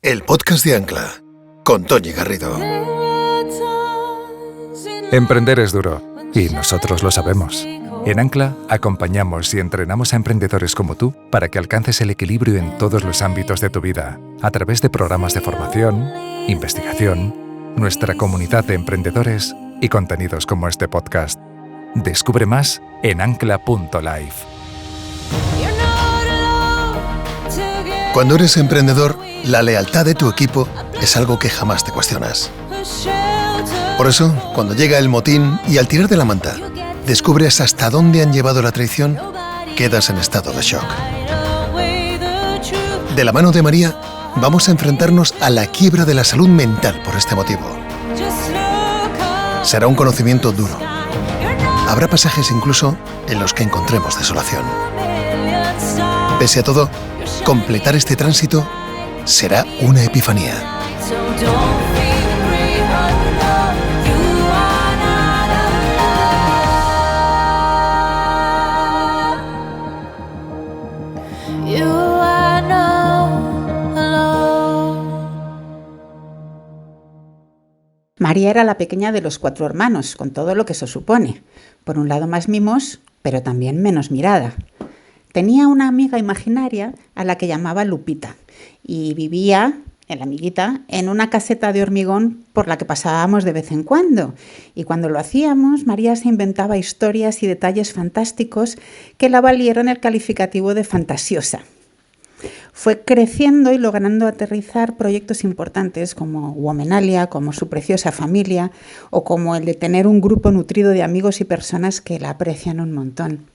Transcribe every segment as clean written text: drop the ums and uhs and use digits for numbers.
el podcast de Ancla, con Toñi Garrido. Emprender es duro, y nosotros lo sabemos. En Ancla acompañamos y entrenamos a emprendedores como tú para que alcances el equilibrio en todos los ámbitos de tu vida, a través de programas de formación, investigación, nuestra comunidad de emprendedores y contenidos como este podcast. Descubre más en ancla.life. Cuando eres emprendedor, la lealtad de tu equipo es algo que jamás te cuestionas. Por eso, cuando llega el motín y al tirar de la manta, descubres hasta dónde han llevado la traición, quedas en estado de shock. De la mano de María, vamos a enfrentarnos a la quiebra de la salud mental por este motivo. Será un conocimiento duro. Habrá pasajes incluso en los que encontremos desolación. Pese a todo, completar este tránsito será una epifanía. María era la pequeña de los 4 hermanos, con todo lo que eso supone. Por un lado más mimos, pero también menos mirada. Tenía una amiga imaginaria a la que llamaba Lupita y vivía, la amiguita, en una caseta de hormigón por la que pasábamos de vez en cuando. Y cuando lo hacíamos, María se inventaba historias y detalles fantásticos que la valieron el calificativo de fantasiosa. Fue creciendo y logrando aterrizar proyectos importantes como Womenalia, como Su preciosa familia o como el de tener un grupo nutrido de amigos y personas que la aprecian un montón.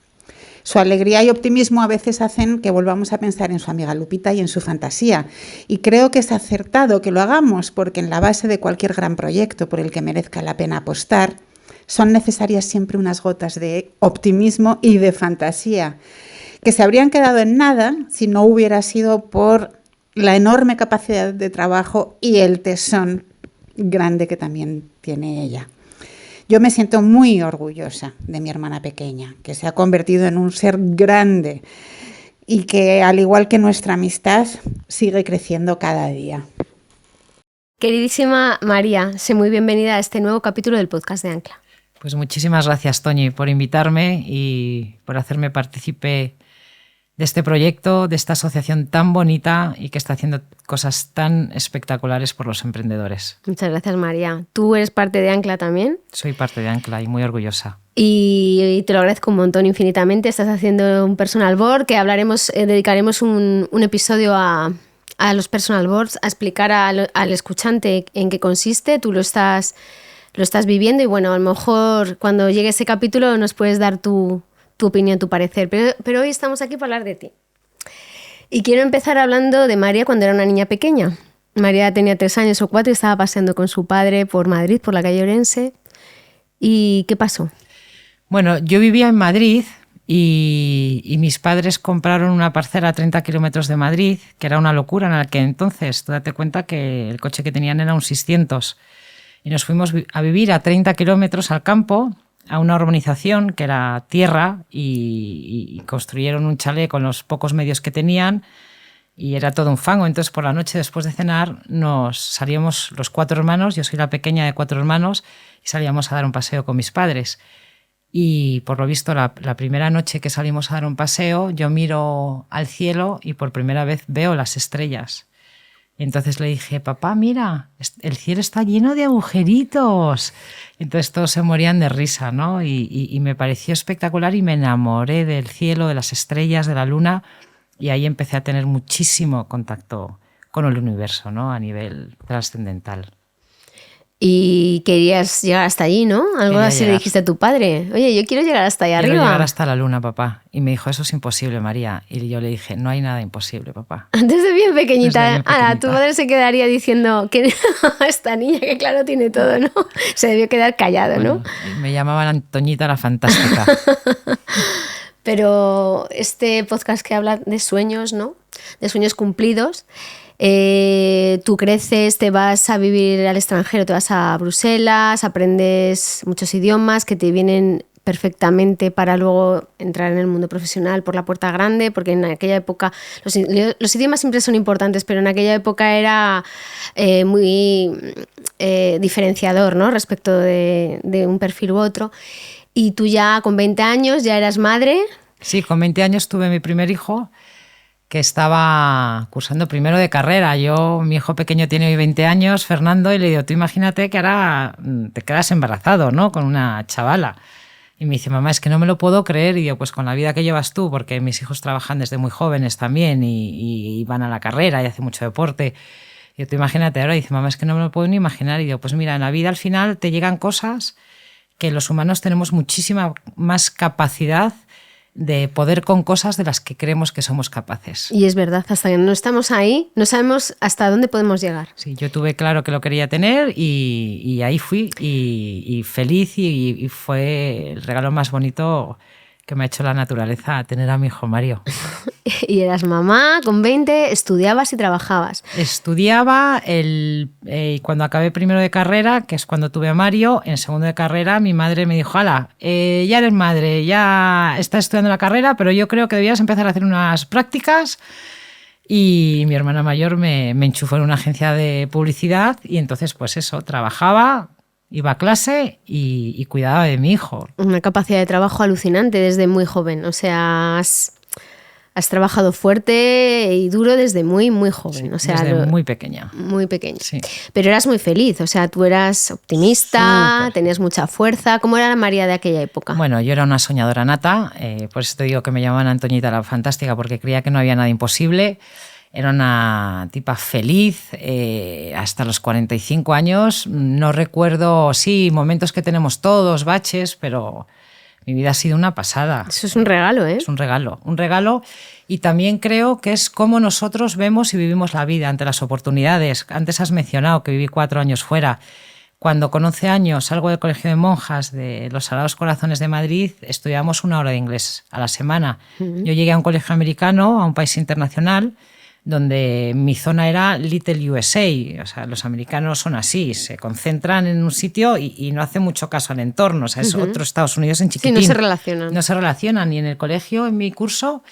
Su alegría y optimismo a veces hacen que volvamos a pensar en su amiga Lupita y en su fantasía. Y creo que es acertado que lo hagamos porque en la base de cualquier gran proyecto por el que merezca la pena apostar, son necesarias siempre unas gotas de optimismo y de fantasía, que se habrían quedado en nada si no hubiera sido por la enorme capacidad de trabajo y el tesón grande que también tiene ella. Yo me siento muy orgullosa de mi hermana pequeña, que se ha convertido en un ser grande y que, al igual que nuestra amistad, sigue creciendo cada día. Queridísima María, sé muy bienvenida a este nuevo capítulo del podcast de Ancla. Pues muchísimas gracias, Toñi, por invitarme y por hacerme partícipe de este proyecto, de esta asociación tan bonita y que está haciendo cosas tan espectaculares por los emprendedores. Muchas gracias, María. ¿Tú eres parte de Ancla también? Soy parte de Ancla y muy orgullosa. Y te lo agradezco un montón, infinitamente. Estás haciendo un personal board que dedicaremos un episodio a los personal boards, a explicar al escuchante en qué consiste. Tú lo estás viviendo y bueno, a lo mejor cuando llegue ese capítulo nos puedes dar tu opinión, tu parecer, pero hoy estamos aquí para hablar de ti. Y quiero empezar hablando de María cuando era una niña pequeña. María tenía 3 años o 4 y estaba paseando con su padre por Madrid, por la calle Orense. ¿Y qué pasó? Bueno, yo vivía en Madrid y mis padres compraron una parcela a 30 kilómetros de Madrid, que era una locura en aquel entonces. Tú date cuenta que el coche que tenían era un 600. Y nos fuimos a vivir a 30 kilómetros al campo, a una urbanización que era tierra y construyeron un chalet con los pocos medios que tenían y era todo un fango. Entonces por la noche después de cenar nos salíamos los 4 hermanos, yo soy la pequeña de 4 hermanos, y salíamos a dar un paseo con mis padres. Y por lo visto la primera noche que salimos a dar un paseo yo miro al cielo y por primera vez veo las estrellas. Entonces le dije, papá, mira, el cielo está lleno de agujeritos. Entonces todos se morían de risa, ¿no? Y me pareció espectacular y me enamoré del cielo, de las estrellas, de la luna, y ahí empecé a tener muchísimo contacto con el universo, ¿no? A nivel trascendental. Y querías llegar hasta allí, ¿no? Algo Quería así llegar. le dijiste a tu padre. Oye, yo quiero llegar hasta allá Quiero arriba. llegar hasta la luna, papá. Y me dijo, eso es imposible, María. Y yo le dije, no hay nada imposible, papá. Desde bien pequeñita. Desde bien pequeñita. Tu padre se quedaría diciendo que esta niña que claro tiene todo, ¿no? Se debió quedar callado, ¿no? Bueno, me llamaban Antoñita la fantástica. Pero este podcast que habla de sueños, ¿no? De sueños cumplidos. Tú creces, te vas a vivir al extranjero, te vas a Bruselas, aprendes muchos idiomas que te vienen perfectamente para luego entrar en el mundo profesional por la puerta grande, porque en aquella época los idiomas siempre son importantes, pero en aquella época era muy diferenciador, ¿no? Respecto de un perfil u otro. Y tú ya con 20 años ya eras madre. Sí, con 20 años tuve mi primer hijo, que estaba cursando primero de carrera. Mi hijo pequeño tiene hoy 20 años, Fernando, y le digo, tú imagínate que ahora te quedas embarazado, ¿no? Con una chavala. Y me dice, mamá, es que no me lo puedo creer. Y yo, pues con la vida que llevas tú, porque mis hijos trabajan desde muy jóvenes también y van a la carrera y hacen mucho deporte. Y yo, tú imagínate ahora. Y dice, mamá, es que no me lo puedo ni imaginar. Y yo, pues mira, en la vida al final te llegan cosas que los humanos tenemos muchísima más capacidad de poder con cosas de las que creemos que somos capaces. Y es verdad, hasta que no estamos ahí, no sabemos hasta dónde podemos llegar. Sí, yo tuve claro que lo quería tener y ahí fui y feliz y fue el regalo más bonito que me ha hecho la naturaleza, tener a mi hijo Mario. Y eras mamá, con 20, estudiabas y trabajabas. Estudiaba cuando acabé primero de carrera, que es cuando tuve a Mario, en segundo de carrera mi madre me dijo, hala, ya eres madre, ya estás estudiando la carrera, pero yo creo que debías empezar a hacer unas prácticas. Y mi hermana mayor me enchufó en una agencia de publicidad y entonces pues eso, trabajaba, iba a clase y cuidaba de mi hijo. Una capacidad de trabajo alucinante desde muy joven. O sea, has trabajado fuerte y duro desde muy, muy joven. Sí, o sea, desde muy pequeña. Muy pequeña. Sí. Pero eras muy feliz. O sea, tú eras optimista, Súper. Tenías mucha fuerza. ¿Cómo era la María de aquella época? Bueno, yo era una soñadora nata. Por eso te digo que me llamaban Antoñita la Fantástica, porque creía que no había nada imposible. Era una tipa feliz hasta los 45 años. No recuerdo, sí, momentos que tenemos todos, baches, pero mi vida ha sido una pasada. Eso es un regalo, ¿eh? Es un regalo. Y también creo que es cómo nosotros vemos y vivimos la vida ante las oportunidades. Antes has mencionado que viví 4 años fuera. Cuando con 11 años salgo del colegio de monjas de los Sagrados Corazones de Madrid, estudiábamos 1 hora de inglés a la semana. Yo llegué a un colegio americano, a un país internacional, donde mi zona era Little USA, o sea, los americanos son así, se concentran en un sitio y no hacen mucho caso al entorno, o sea, es otro Estados Unidos en chiquitín. Sí, no se relacionan. No se relacionan, y en el colegio, en mi curso,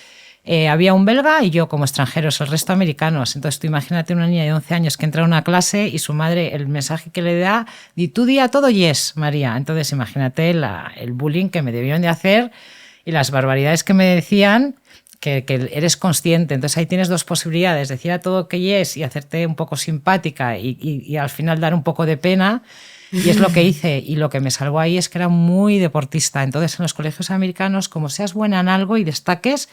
había un belga y yo como extranjeros, el resto americanos. Entonces tú imagínate una niña de 11 años que entra a una clase y su madre, el mensaje que le da, tú di a todo yes, María. Entonces imagínate el bullying que me debieron de hacer y las barbaridades que me decían, que eres consciente. Entonces ahí tienes 2 posibilidades, decir a todo que yes y hacerte un poco simpática y al final dar un poco de pena. Y es lo que hice, y lo que me salvó ahí es que era muy deportista. Entonces en los colegios americanos, como seas buena en algo y destaques,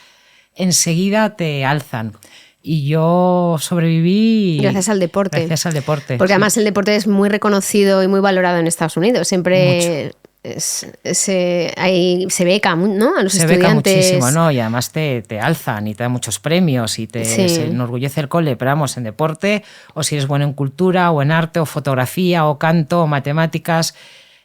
enseguida te alzan. Y yo sobreviví gracias al deporte. Gracias al deporte. Porque sí. además el deporte es muy reconocido y muy valorado en Estados Unidos. Siempre ahí se beca, ¿no? A los estudiantes. Se beca muchísimo, ¿no? Y además te alzan y te dan muchos premios y se enorgullece el cole. Pero vamos, en deporte, o si eres bueno en cultura, o en arte, o fotografía, o canto, o matemáticas,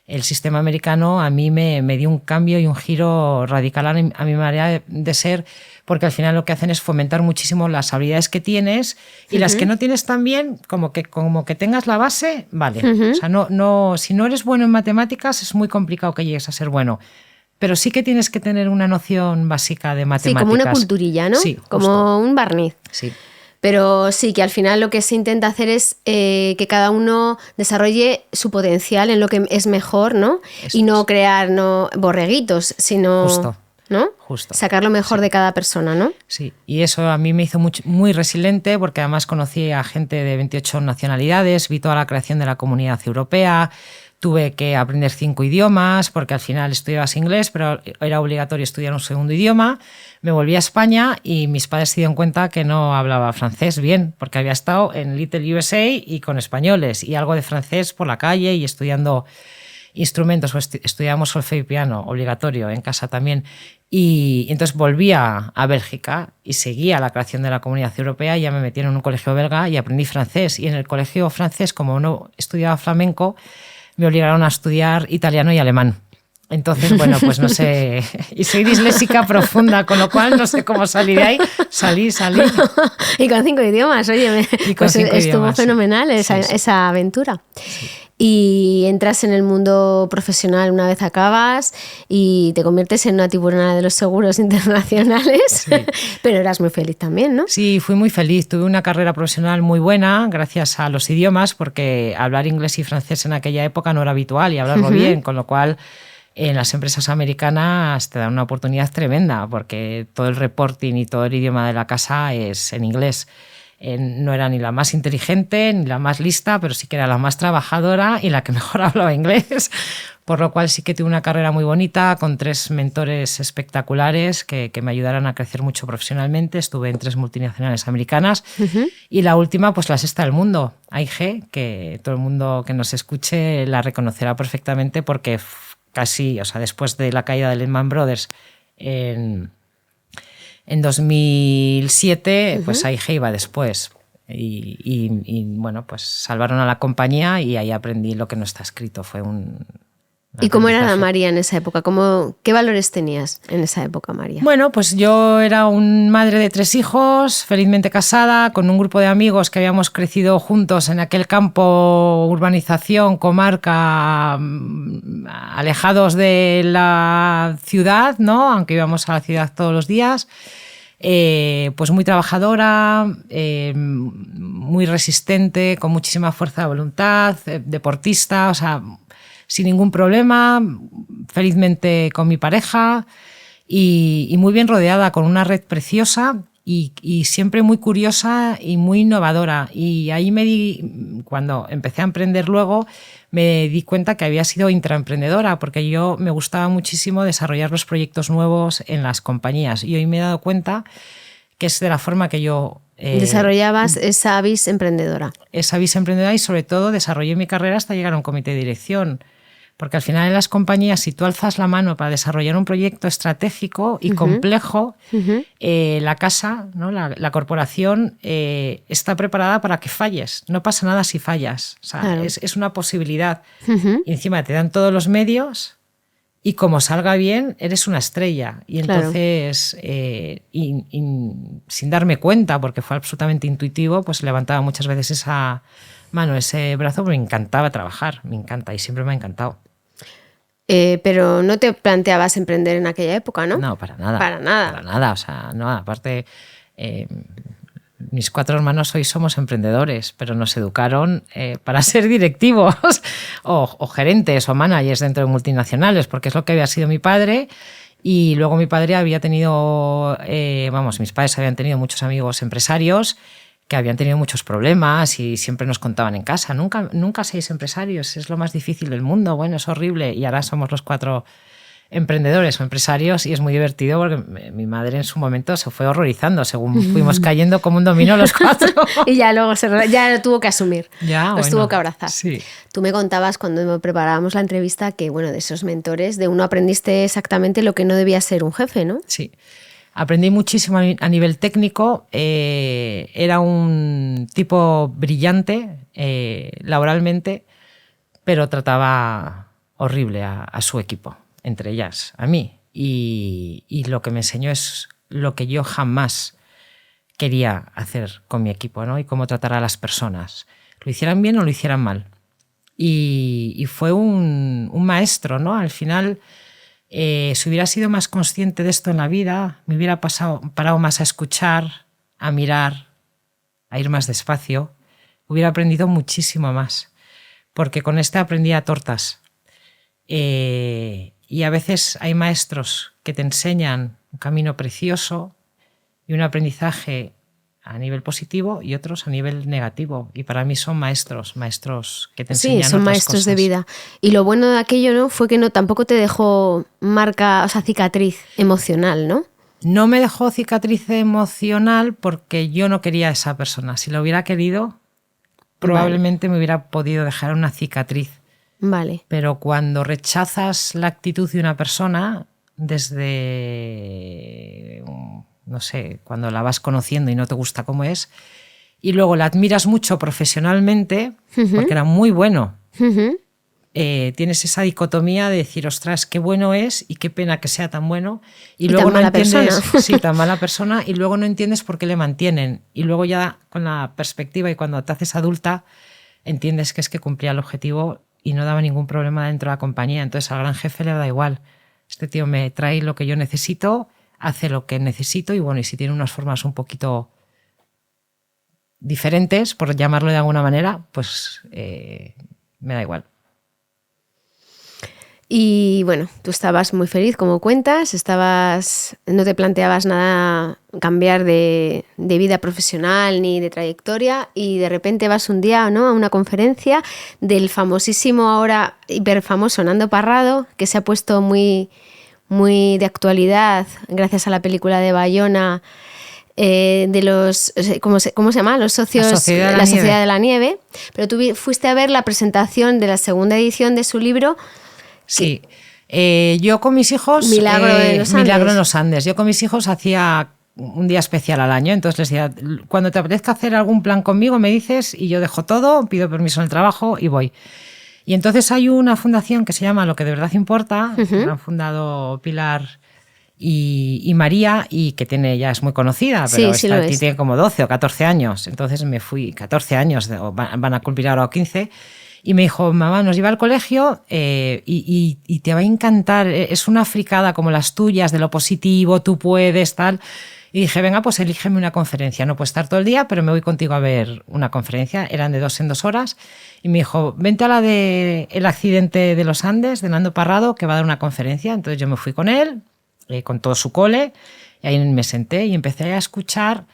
el sistema americano a mí me dio un cambio y un giro radical a mi manera de ser, porque al final lo que hacen es fomentar muchísimo las habilidades que tienes y las que no tienes también, como que tengas la base, vale. O sea, no, si no eres bueno en matemáticas es muy complicado que llegues a ser bueno. Pero sí que tienes que tener una noción básica de matemáticas. Sí, como una culturilla, ¿no? Sí, como justo. un barniz. Sí. Pero sí, que al final lo que se intenta hacer es que cada uno desarrolle su potencial en lo que es mejor, ¿no? Eso y no es. crear borreguitos, sino Justo. ¿no? Justo. Sacar lo mejor de cada persona, ¿no? Sí, y eso a mí me hizo muy resiliente, porque además conocí a gente de 28 nacionalidades, vi toda la creación de la Comunidad Europea, tuve que aprender 5 idiomas, porque al final estudiabas inglés, pero era obligatorio estudiar un segundo idioma. Me volví a España y mis padres se dieron cuenta que no hablaba francés bien, porque había estado en Little USA y con españoles, y algo de francés por la calle y estudiando instrumentos, estudiábamos solfeo y piano, obligatorio, en casa también. Y entonces volví a Bélgica y seguía la creación de la Comunidad Europea, y ya me metieron en un colegio belga y aprendí francés. Y en el colegio francés, como no estudiaba flamenco, me obligaron a estudiar italiano y alemán. Entonces, bueno, pues no sé, y soy disléxica profunda, con lo cual no sé cómo salí de ahí. Salí. Y con 5 idiomas, oye, pues estuvo idiomas, fenomenal sí. esa aventura. Sí. y entras en el mundo profesional una vez acabas y te conviertes en una tiburona de los seguros internacionales, sí. Pero eras muy feliz también, ¿no? Sí, fui muy feliz. Tuve una carrera profesional muy buena gracias a los idiomas, porque hablar inglés y francés en aquella época no era habitual y hablarlo bien, con lo cual en las empresas americanas te dan una oportunidad tremenda porque todo el reporting y todo el idioma de la casa es en inglés. No era ni la más inteligente ni la más lista, pero sí que era la más trabajadora y la que mejor hablaba inglés, por lo cual sí que tuve una carrera muy bonita con 3 mentores espectaculares que me ayudaron a crecer mucho profesionalmente. Estuve en 3 multinacionales americanas y la última, pues la sexta del mundo, AIG, que todo el mundo que nos escuche la reconocerá perfectamente porque casi, o sea, después de la caída de Lehman Brothers en 2007, pues AIG iba después y bueno, pues salvaron a la compañía y ahí aprendí lo que no está escrito. Fue un... ¿Y cómo era la María en esa época? ¿Qué valores tenías en esa época, María? Bueno, pues yo era una madre de 3 hijos, felizmente casada, con un grupo de amigos que habíamos crecido juntos en aquel campo, urbanización, comarca, alejados de la ciudad, ¿no? Aunque íbamos a la ciudad todos los días. Pues muy trabajadora, muy resistente, con muchísima fuerza de voluntad, deportista, o sea, sin ningún problema, felizmente con mi pareja y muy bien rodeada, con una red preciosa y siempre muy curiosa y muy innovadora. Y ahí cuando empecé a emprender luego, me di cuenta que había sido intraemprendedora, porque yo me gustaba muchísimo desarrollar los proyectos nuevos en las compañías. Y hoy me he dado cuenta que es de la forma que yo... Desarrollabas esa vis emprendedora. Esa vis emprendedora y sobre todo desarrollé mi carrera hasta llegar a un comité de dirección. Porque al final en las compañías, si tú alzas la mano para desarrollar un proyecto estratégico y complejo, la casa, ¿no? la corporación está preparada para que falles. No pasa nada si fallas. O sea, claro. es una posibilidad. Y encima te dan todos los medios y como salga bien, eres una estrella. Y entonces, sin darme cuenta, porque fue absolutamente intuitivo, pues levantaba muchas veces esa mano, ese brazo, porque me encantaba trabajar. Me encanta y siempre me ha encantado. Pero no te planteabas emprender en aquella época, ¿no? No, para nada. Para nada. Para nada, o sea, no, aparte, mis 4 hermanos hoy somos emprendedores, pero nos educaron para ser directivos o gerentes o managers dentro de multinacionales, porque es lo que había sido mi padre. Y luego mi padre había tenido, mis padres habían tenido muchos amigos empresarios que habían tenido muchos problemas y siempre nos contaban en casa, nunca seáis empresarios, es lo más difícil del mundo, bueno, es horrible. Y ahora somos los 4 emprendedores o empresarios y es muy divertido porque mi madre en su momento se fue horrorizando según fuimos cayendo como un dominó los 4. Y ya luego ya lo tuvo que asumir, tuvo que abrazar. Sí. Tú me contabas cuando preparábamos la entrevista que, bueno, de esos mentores, de uno aprendiste exactamente lo que no debía ser un jefe, ¿no? Sí. Aprendí muchísimo a nivel técnico, era un tipo brillante laboralmente, pero trataba horrible a su equipo, entre ellas a mí. Y lo que me enseñó es lo que yo jamás quería hacer con mi equipo, ¿no? Y cómo tratar a las personas, lo hicieran bien o lo hicieran mal. Y fue un maestro, ¿no? Al final... si hubiera sido más consciente de esto en la vida, me hubiera parado más a escuchar, a mirar, a ir más despacio, hubiera aprendido muchísimo más, porque con aprendí a tortas. Y a veces hay maestros que te enseñan un camino precioso y un aprendizaje a nivel positivo y otros a nivel negativo. Y para mí son maestros que te enseñan otras cosas. Sí, son maestros de vida. Y lo bueno de aquello, ¿no?, fue que tampoco te dejó marca, o sea, cicatriz emocional, ¿no? No me dejó cicatriz emocional porque yo no quería a esa persona. Si lo hubiera querido, probablemente me hubiera podido dejar una cicatriz. Vale. Pero cuando rechazas la actitud de una persona desde... no sé, cuando la vas conociendo y no te gusta cómo es, y luego la admiras mucho profesionalmente, porque era muy bueno, tienes esa dicotomía de decir, ostras, qué bueno es y qué pena que sea tan bueno, y luego tan mala persona. Sí, tan mala persona, y luego no entiendes por qué le mantienen, y luego ya con la perspectiva y cuando te haces adulta entiendes que es que cumplía el objetivo y no daba ningún problema dentro de la compañía. Entonces al gran jefe le da igual. Este tío me trae lo que yo necesito, hace lo que necesito y bueno, y si tiene unas formas un poquito diferentes, por llamarlo de alguna manera, pues me da igual. Y bueno, tú estabas muy feliz, como cuentas, no te planteabas nada cambiar de vida profesional ni de trayectoria y de repente vas un día, ¿no?, a una conferencia del famosísimo, ahora hiperfamoso Nando Parrado, que se ha puesto muy, muy de actualidad gracias a la película de Bayona, de los, ¿cómo se llama? Los socios, la Sociedad de la Nieve. Pero tú fuiste a ver la presentación de la segunda edición de su libro. Sí, yo con mis hijos... Milagro en los Andes. Yo con mis hijos hacía un día especial al año, entonces les decía, cuando te apetezca hacer algún plan conmigo me dices y yo dejo todo, pido permiso en el trabajo y voy. Y entonces hay una fundación que se llama Lo que de verdad importa, que han fundado Pilar y María, y que ya es muy conocida, pero tiene como 12 o 14 años. Entonces me fui, 14 años, van a cumplir ahora 15, y me dijo, mamá, nos lleva al colegio y te va a encantar, es una fricada como las tuyas, de lo positivo, tú puedes, tal. Y dije, venga, pues elígeme una conferencia. No puedo estar todo el día, pero me voy contigo a ver una conferencia. Eran de 2 en 2 horas. Y me dijo, vente a la de El accidente de los Andes, de Nando Parrado, que va a dar una conferencia. Entonces yo me fui con él, con todo su cole, y ahí me senté y empecé a escuchar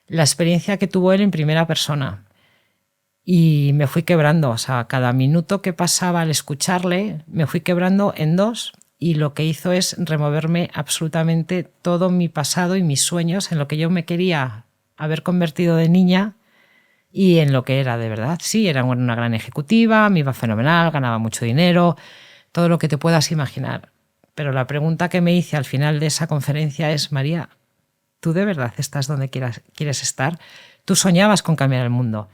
la experiencia que tuvo él en primera persona. Y me fui quebrando, o sea, cada minuto que pasaba al escucharle, me fui quebrando en 2, y lo que hizo es removerme absolutamente todo mi pasado y mis sueños en lo que yo me quería haber convertido de niña y en lo que era de verdad. Sí, era una gran ejecutiva, me iba fenomenal, ganaba mucho dinero, todo lo que te puedas imaginar. Pero la pregunta que me hice al final de esa conferencia es, María, ¿tú de verdad estás donde quieres estar? Tú soñabas con cambiar el mundo.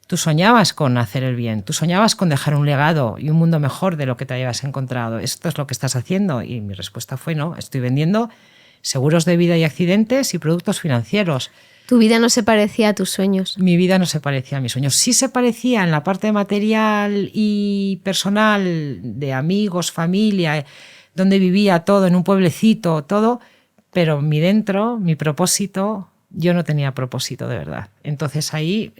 Tú soñabas con hacer el bien, tú soñabas con dejar un legado y un mundo mejor de lo que te habías encontrado. ¿Esto es lo que estás haciendo? Y mi respuesta fue no, estoy vendiendo seguros de vida y accidentes y productos financieros. ¿Tu vida no se parecía a tus sueños? Mi vida no se parecía a mis sueños. Sí se parecía en la parte material y personal, de amigos, familia, donde vivía todo, en un pueblecito, todo, pero mi propósito... Yo no tenía propósito de verdad. Entonces ahí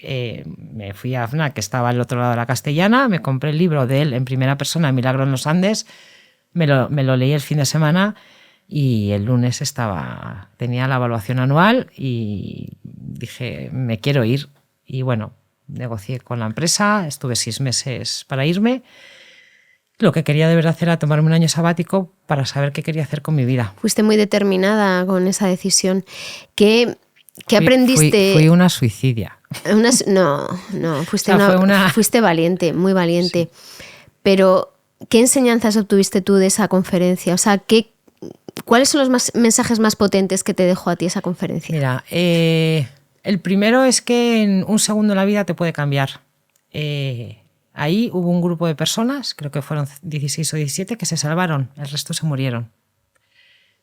me fui a FNAC, que estaba al otro lado de la Castellana, me compré el libro de él en primera persona, Milagro en los Andes, me lo leí el fin de semana y el lunes tenía la evaluación anual y dije, me quiero ir. Y bueno, negocié con la empresa, estuve 6 meses para irme. Lo que quería de verdad era tomarme un año sabático para saber qué quería hacer con mi vida. Fuiste muy determinada con esa decisión. ¿Qué aprendiste? Fui una suicidia. Fuiste valiente, muy valiente. Sí. Pero, ¿qué enseñanzas obtuviste tú de esa conferencia? O sea, ¿cuáles son los mensajes más potentes que te dejó a ti esa conferencia? Mira, el primero es que en un segundo la vida te puede cambiar. Ahí hubo un grupo de personas, creo que fueron 16 o 17, que se salvaron, el resto se murieron.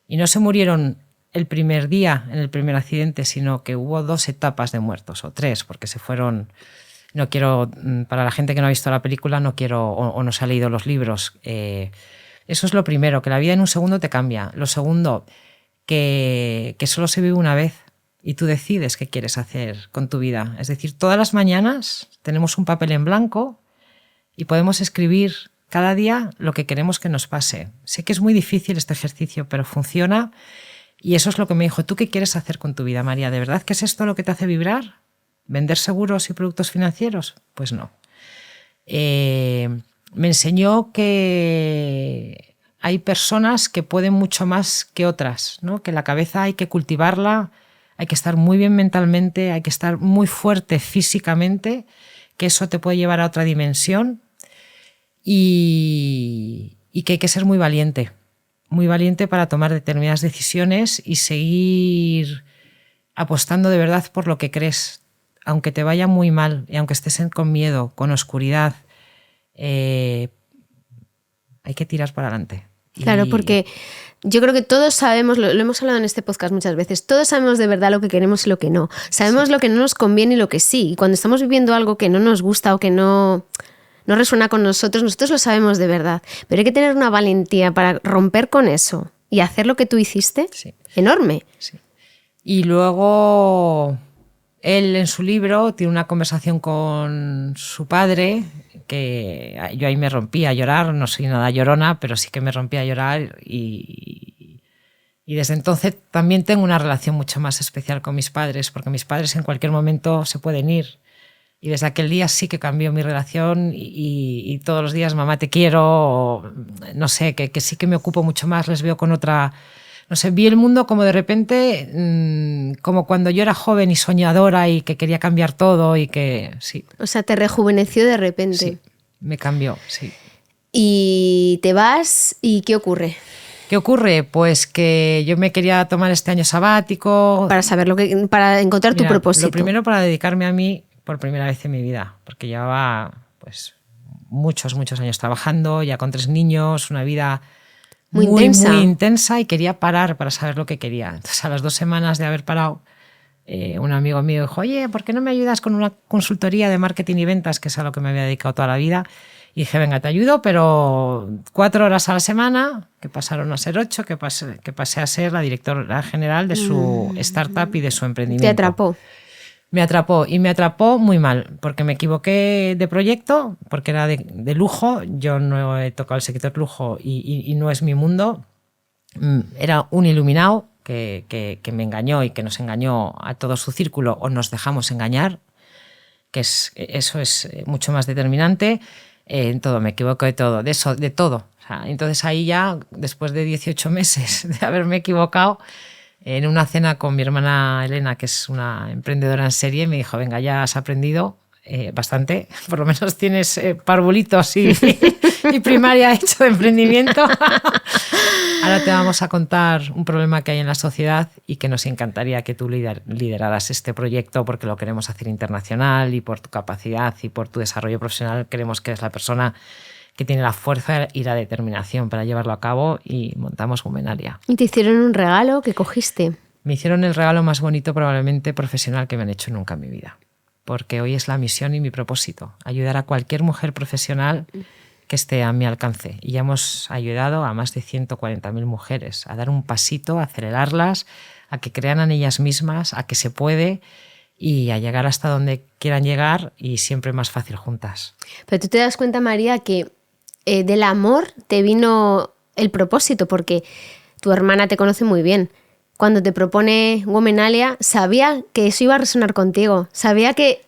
Y no se murieron el primer día, en el primer accidente, sino que hubo 2 etapas de muertos, o 3, porque se fueron... No quiero, para la gente que no ha visto la película, no quiero o no se ha leído los libros. Eso es lo primero, que la vida en un segundo te cambia. Lo segundo, que solo se vive una vez y tú decides qué quieres hacer con tu vida. Es decir, todas las mañanas tenemos un papel en blanco y podemos escribir cada día lo que queremos que nos pase. Sé que es muy difícil este ejercicio, pero funciona. Y eso es lo que me dijo. ¿Tú qué quieres hacer con tu vida, María? ¿De verdad que es esto lo que te hace vibrar? ¿Vender seguros y productos financieros? Pues no. Me enseñó que hay personas que pueden mucho más que otras, ¿no? Que la cabeza hay que cultivarla, hay que estar muy bien mentalmente, hay que estar muy fuerte físicamente, que eso te puede llevar a otra dimensión y que hay que ser muy valiente para tomar determinadas decisiones y seguir apostando de verdad por lo que crees, aunque te vaya muy mal y aunque estés con miedo, con oscuridad, hay que tirar para adelante. Claro, porque yo creo que todos sabemos, lo hemos hablado en este podcast muchas veces, todos sabemos de verdad lo que queremos y lo que no. Sabemos lo que no nos conviene y lo que sí. Y cuando estamos viviendo algo que no nos gusta o que no no resuena con nosotros lo sabemos de verdad, pero hay que tener una valentía para romper con eso y hacer lo que tú hiciste, Sí. enorme. Sí. Y luego él en su libro tiene una conversación con su padre que yo ahí me rompí a llorar, no soy nada llorona, pero sí que me rompí a llorar y desde entonces también tengo una relación mucho más especial con mis padres, porque mis padres en cualquier momento se pueden ir. Y desde aquel día sí que cambió mi relación y todos los días, mamá, te quiero, o, no sé, que sí que me ocupo mucho más, les veo con otra... No sé, vi el mundo como de repente, como cuando yo era joven y soñadora y que quería cambiar todo y que sí. O sea, te rejuveneció de repente. Sí, me cambió, sí. Y te vas, ¿y qué ocurre? ¿Qué ocurre? Pues que yo me quería tomar este año sabático. Para encontrar tu propósito. Lo primero para dedicarme a mí por primera vez en mi vida, porque llevaba pues muchos años trabajando, ya con 3 niños, una vida muy intensa y quería parar para saber lo que quería. Entonces, a las 2 semanas de haber parado, un amigo mío dijo, oye, ¿por qué no me ayudas con una consultoría de marketing y ventas, que es a lo que me había dedicado toda la vida? Y dije, venga, te ayudo, pero 4 horas a la semana, que pasaron a ser 8, que pasé a ser la directora general de su startup y de su emprendimiento. ¿Te atrapó? Me atrapó y me atrapó muy mal, porque me equivoqué de proyecto, porque era de lujo. Yo no he tocado el sector lujo y no es mi mundo. Era un iluminado que me engañó y que nos engañó a todo su círculo, o nos dejamos engañar, eso es mucho más determinante. En todo, me equivoco de todo, de todo. O sea, entonces ahí ya, después de 18 meses de haberme equivocado, en una cena con mi hermana Elena, que es una emprendedora en serie, me dijo, venga, ya has aprendido bastante, por lo menos tienes parvulitos y primaria hecho de emprendimiento. Ahora te vamos a contar un problema que hay en la sociedad y que nos encantaría que tú lideraras este proyecto, porque lo queremos hacer internacional y por tu capacidad y por tu desarrollo profesional creemos que eres la persona que tiene la fuerza y la determinación para llevarlo a cabo, y montamos Womenalia. ¿Y te hicieron un regalo que cogiste? Me hicieron el regalo más bonito probablemente profesional que me han hecho nunca en mi vida, porque hoy es la misión y mi propósito, ayudar a cualquier mujer profesional que esté a mi alcance. Y ya hemos ayudado a más de 140.000 mujeres a dar un pasito, a acelerarlas, a que crean en ellas mismas, a que se puede y a llegar hasta donde quieran llegar, y siempre más fácil juntas. Pero tú te das cuenta, María, que del amor te vino el propósito, porque tu hermana te conoce muy bien. Cuando te propone Womenalia, sabía que eso iba a resonar contigo, sabía que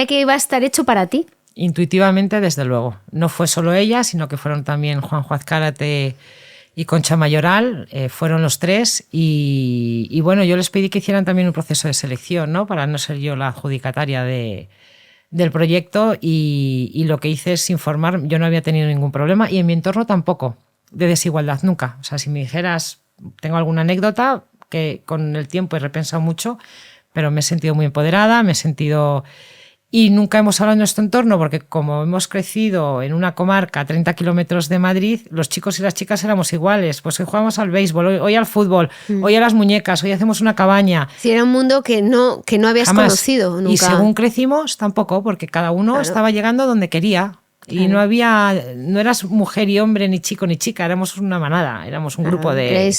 iba a estar hecho para ti. Intuitivamente, desde luego. No fue solo ella, sino que fueron también Juanjo Azcárate y Concha Mayoral, fueron los 3, y bueno, yo les pedí que hicieran también un proceso de selección, ¿no? Para no ser yo la adjudicataria del proyecto, y lo que hice es informar. Yo no había tenido ningún problema, y en mi entorno tampoco, de desigualdad, nunca. O sea, si me dijeras, tengo alguna anécdota que con el tiempo he repensado mucho, pero me he sentido muy empoderada, y nunca hemos hablado en nuestro entorno, porque como hemos crecido en una comarca a 30 kilómetros de Madrid, los chicos y las chicas éramos iguales. Pues hoy jugamos al béisbol, hoy al fútbol, hoy a las muñecas, hoy hacemos una cabaña. Sí, era un mundo que no habías conocido nunca. Y según crecimos, tampoco, porque cada uno estaba llegando donde quería. Y no eras mujer y hombre, ni chico ni chica, éramos una manada, éramos un grupo de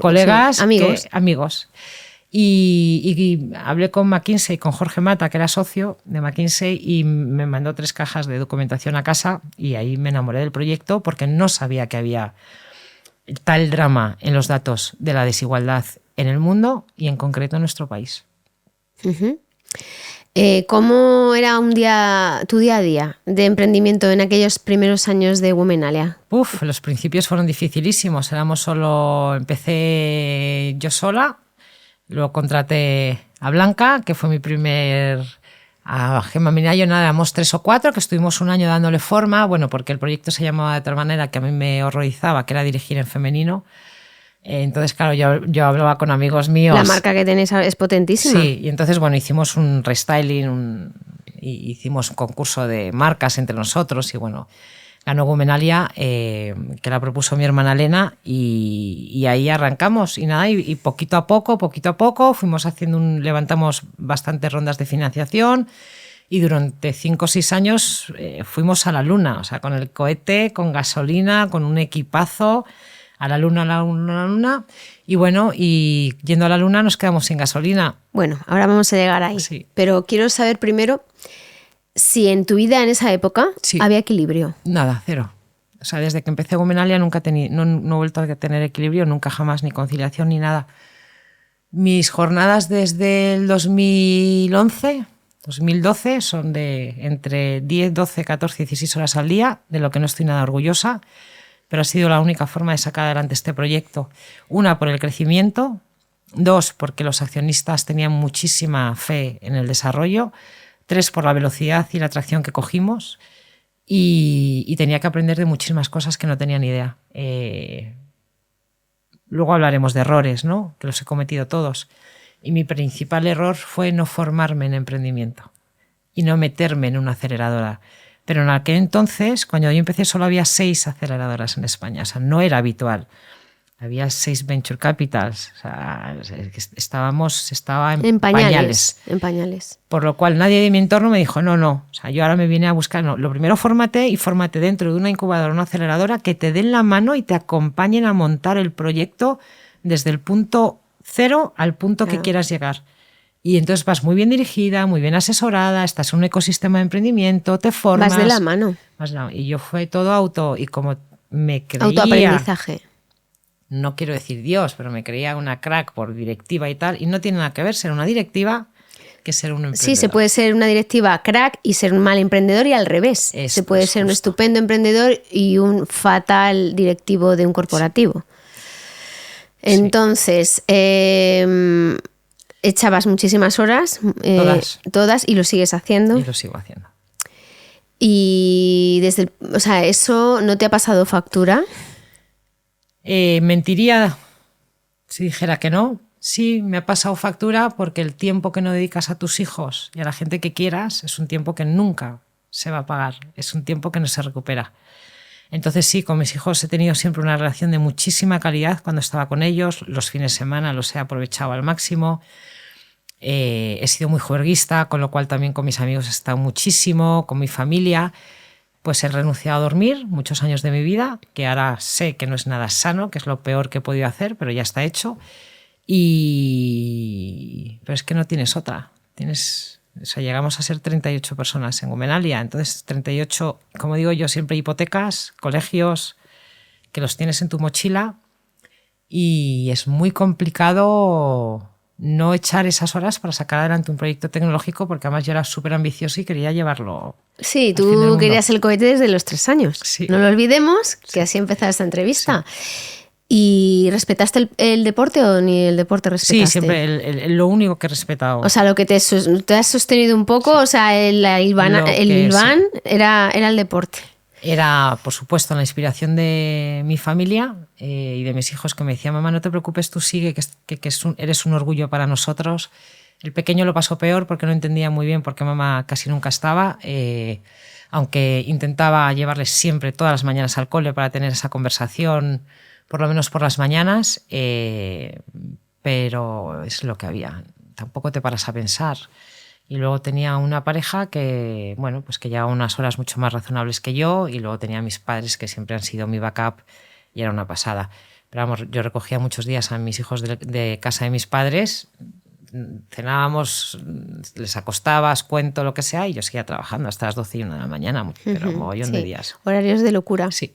colegas, amigos. Y hablé con McKinsey, con Jorge Mata, que era socio de McKinsey, y me mandó 3 cajas de documentación a casa, y ahí me enamoré del proyecto, porque no sabía que había tal drama en los datos de la desigualdad en el mundo y en concreto en nuestro país. Uh-huh. ¿Cómo era tu día a día de emprendimiento en aquellos primeros años de Womenalia? Los principios fueron dificilísimos. Empecé yo sola. Luego contraté a Blanca, que fue mi a Gemma Minayo, nada, éramos 3 o 4, que estuvimos un año dándole forma, bueno, porque el proyecto se llamaba de tal manera que a mí me horrorizaba, que era dirigir en femenino. Entonces, claro, yo hablaba con amigos míos. La marca que tenéis es potentísima. Sí, y entonces, bueno, hicimos un restyling, y hicimos un concurso de marcas entre nosotros, y bueno, ganó Womenalia, que la propuso mi hermana Elena, y ahí arrancamos, y nada, y poquito a poco fuimos levantamos bastantes rondas de financiación, Y durante 5 o 6 años fuimos a la Luna, o sea, con el cohete, con gasolina, con un equipazo, a la Luna, a la Luna, a la Luna. Y bueno, y yendo a la Luna nos quedamos sin gasolina. Bueno, ahora vamos a llegar ahí. Sí. Pero quiero saber primero si en tu vida en esa época Sí. había equilibrio. Nada, cero. O sea, desde que empecé Gomenalia nunca no he vuelto a tener equilibrio, nunca jamás, ni conciliación ni nada. Mis jornadas desde el 2011, 2012 son de entre 10, 12, 14, 16 horas al día, de lo que no estoy nada orgullosa, pero ha sido la única forma de sacar adelante este proyecto. Una, por el crecimiento. 2, porque los accionistas tenían muchísima fe en el desarrollo. 3, por la velocidad y la atracción que cogimos. Y tenía que aprender de muchísimas cosas que no tenía ni idea. Luego hablaremos de errores, ¿no? Que los he cometido todos. Y mi principal error fue no formarme en emprendimiento y no meterme en una aceleradora. Pero en aquel entonces, cuando yo empecé, solo había 6 aceleradoras en España. O sea, no era habitual. Había 6 venture capitals. O sea, estaba en pañales. En pañales. Por lo cual nadie de mi entorno me dijo, no. O sea, yo ahora me vine a buscar, no. Lo primero, fórmate dentro de una incubadora o una aceleradora que te den la mano y te acompañen a montar el proyecto desde el punto 0 al punto que quieras llegar. Y entonces vas muy bien dirigida, muy bien asesorada, estás en un ecosistema de emprendimiento, te formas. Vas de la mano. Y yo fue todo y como me creía... Autoaprendizaje. No quiero decir Dios, pero me creía una crack por directiva y tal, y no tiene nada que ver ser una directiva que ser un emprendedor. Sí, se puede ser una directiva crack y ser un mal emprendedor y al revés. Se puede ser un estupendo emprendedor y un fatal directivo de un corporativo. Entonces, echabas muchísimas horas, todas, y lo sigues haciendo. Y lo sigo haciendo. Y ¿eso no te ha pasado factura? Mentiría si dijera que no. Sí, me ha pasado factura porque el tiempo que no dedicas a tus hijos y a la gente que quieras es un tiempo que nunca se va a pagar, es un tiempo que no se recupera. Entonces sí, con mis hijos he tenido siempre una relación de muchísima calidad cuando estaba con ellos, los fines de semana los he aprovechado al máximo, he sido muy juerguista, con lo cual también con mis amigos he estado muchísimo, con mi familia. Pues he renunciado a dormir muchos años de mi vida, que ahora sé que no es nada sano, que es lo peor que he podido hacer, pero ya está hecho. Pero es que no tienes otra. Llegamos a ser 38 personas en Gomenalia, entonces 38, como digo yo, siempre hipotecas, colegios, que los tienes en tu mochila y es muy complicado no echar esas horas para sacar adelante un proyecto tecnológico, porque además yo era súper ambicioso y quería llevarlo. Sí, tú querías el cohete desde los 3 años. Sí. No lo olvidemos, que así empezaba esta entrevista. Sí. ¿Y respetaste el deporte o ni el deporte respetaste? Sí, siempre lo único que he respetado. O sea, lo que te has sostenido un poco, o sea, el Ilván era el deporte. Era, por supuesto, la inspiración de mi familia y de mis hijos, que me decían, mamá, no te preocupes, tú sigue, que eres un orgullo para nosotros. El pequeño lo pasó peor porque no entendía muy bien por qué mamá casi nunca estaba, aunque intentaba llevarles siempre todas las mañanas al cole para tener esa conversación, por lo menos por las mañanas, pero es lo que había. Tampoco te paras a pensar. Y luego tenía una pareja que, bueno, pues que llevaba unas horas mucho más razonables que yo, y luego tenía a mis padres, que siempre han sido mi backup, y era una pasada. Pero vamos, yo recogía muchos días a mis hijos de casa de mis padres, cenábamos, les acostabas, cuento, lo que sea, y yo seguía trabajando hasta las 12 y 1 de la mañana, pero un mogollón de días. Horarios de locura. Sí.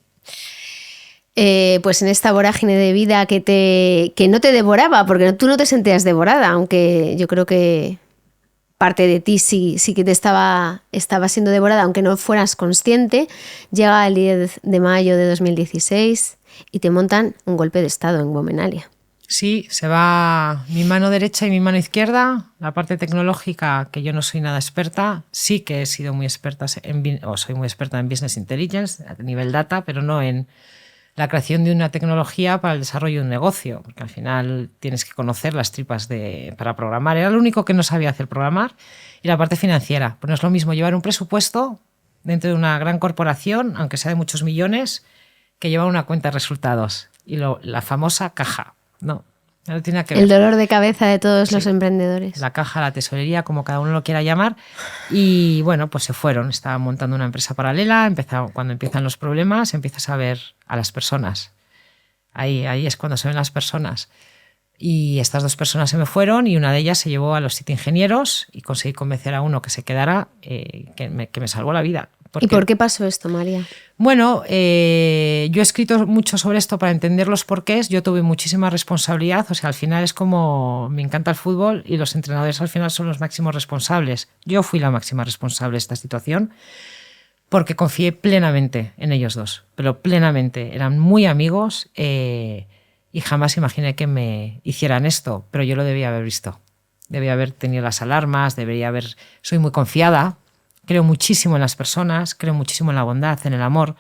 Pues en esta vorágine de vida que no te devoraba, porque tú no te sentías devorada, aunque yo creo que parte de ti sí que te estaba siendo devorada, aunque no fueras consciente. Llega el 10 de mayo de 2016 y te montan un golpe de estado en Gomenalia. Sí, se va mi mano derecha y mi mano izquierda. La parte tecnológica, que yo no soy nada experta, sí que he sido muy experta soy muy experta en Business Intelligence, a nivel data, pero no en la creación de una tecnología para el desarrollo de un negocio, porque al final tienes que conocer las tripas para programar. Era lo único que no sabía hacer, programar, y la parte financiera. Pues no es lo mismo llevar un presupuesto dentro de una gran corporación, aunque sea de muchos millones, que llevar una cuenta de resultados y la famosa caja. No, No tiene que ver. El dolor de cabeza de todos Sí. los emprendedores. La caja, la tesorería, como cada uno lo quiera llamar. Y bueno, pues se fueron. Estaban montando una empresa paralela. Cuando empiezan los problemas, empiezas a ver a las personas. Ahí es cuando se ven las personas. Y estas 2 personas se me fueron y una de ellas se llevó a los 7 ingenieros y conseguí convencer a uno que se quedara, que me salvó la vida. ¿Y por qué pasó esto, María? Bueno, yo he escrito mucho sobre esto para entender los porqués. Yo tuve muchísima responsabilidad. O sea, al final es como me encanta el fútbol y los entrenadores al final son los máximos responsables. Yo fui la máxima responsable de esta situación porque confié plenamente en ellos 2, pero plenamente. Eran muy amigos y jamás imaginé que me hicieran esto, pero yo lo debía haber visto. Debía haber tenido las alarmas, soy muy confiada. Creo muchísimo en las personas, creo muchísimo en la bondad, en el amor.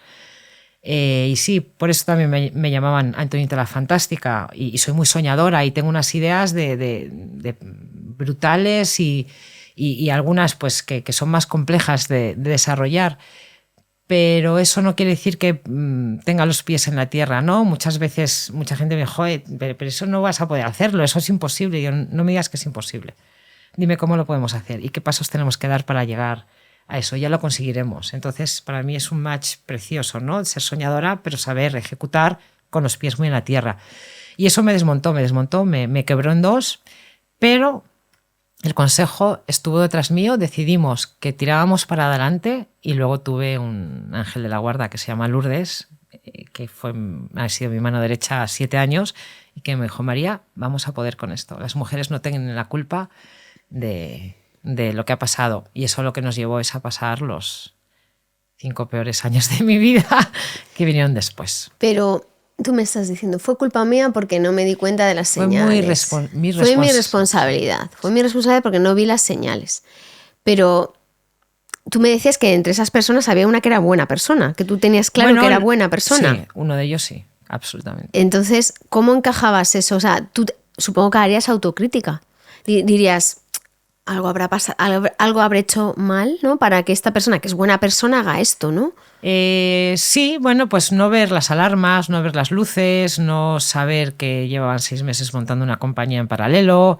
Y sí, por eso también me llamaban Antonita la Fantástica. Y soy muy soñadora y tengo unas ideas de brutales y algunas pues que son más complejas de desarrollar. Pero eso no quiere decir que tenga los pies en la tierra, ¿no? Muchas veces mucha gente me dice, joder, pero eso no vas a poder hacerlo, eso es imposible. Y yo, no me digas que es imposible. Dime cómo lo podemos hacer y qué pasos tenemos que dar para llegar a eso, ya lo conseguiremos. Entonces, para mí es un match precioso, ¿no? Ser soñadora, pero saber ejecutar con los pies muy en la tierra. Y eso me desmontó, me quebró en 2, pero el consejo estuvo detrás mío, decidimos que tirábamos para adelante y luego tuve un ángel de la guarda que se llama Lourdes, que ha sido mi mano derecha 7 años y que me dijo, María, vamos a poder con esto. Las mujeres no tienen la culpa de lo que ha pasado y eso lo que nos llevó es a pasar los 5 peores años de mi vida que vinieron después. Pero tú me estás diciendo, fue culpa mía porque no me di cuenta de las señales. Fue mi responsabilidad. Fue mi responsabilidad porque no vi las señales. Pero tú me decías que entre esas personas había una que era buena persona, que tú tenías claro que era buena persona. Sí, uno de ellos sí, absolutamente. Entonces, ¿cómo encajabas eso? O sea, tú supongo que harías autocrítica. Dirías, algo habrá pasado, algo habré hecho mal, ¿no? Para que esta persona, que es buena persona, haga esto, ¿no? Sí, bueno, pues no ver las alarmas, no ver las luces, no saber que llevaban 6 meses montando una compañía en paralelo.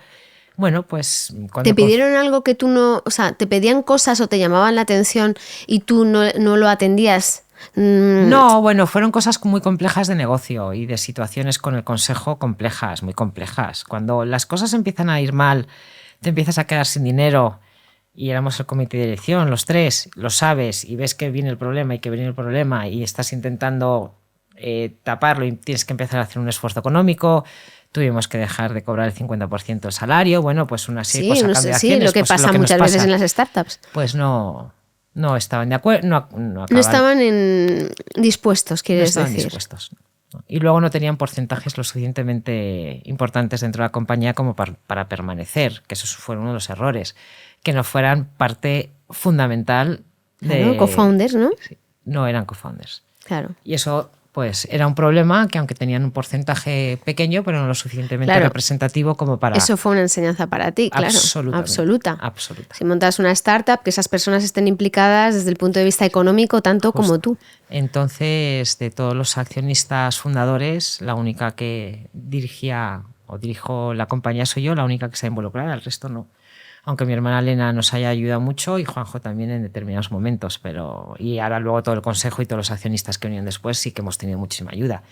Bueno, pues ¿Te pidieron algo que tú no, o sea, te pedían cosas o te llamaban la atención y tú no lo atendías? No, bueno, fueron cosas muy complejas de negocio y de situaciones con el consejo complejas, muy complejas. Cuando las cosas empiezan a ir mal, te empiezas a quedar sin dinero y éramos el comité de dirección, los 3, lo sabes y ves que viene el problema y que viene el problema y estás intentando taparlo y tienes que empezar a hacer un esfuerzo económico. Tuvimos que dejar de cobrar el 50% del salario. Bueno, pues una serie de cosas, sí, lo que pues pasa muchas veces en las startups. Pues no estaban de acuerdo. No estaban dispuestos, quieres decir. No estaban dispuestos. Y luego no tenían porcentajes lo suficientemente importantes dentro de la compañía como para permanecer, que eso fue uno de los errores. Que no fueran parte fundamental de... Claro, co-founders, ¿no? Sí, no eran co-founders. Claro. Y eso pues era un problema que aunque tenían un porcentaje pequeño, pero no lo suficientemente representativo como para... Eso fue una enseñanza para ti, claro. Absoluta. Si montas una startup, que esas personas estén implicadas desde el punto de vista económico tanto como tú. Entonces, de todos los accionistas fundadores, la única que dirijo la compañía soy yo, la única que está involucrada, el resto no. Aunque mi hermana Elena nos haya ayudado mucho y Juanjo también en determinados momentos, y ahora luego todo el consejo y todos los accionistas que vinieron después sí que hemos tenido muchísima ayuda.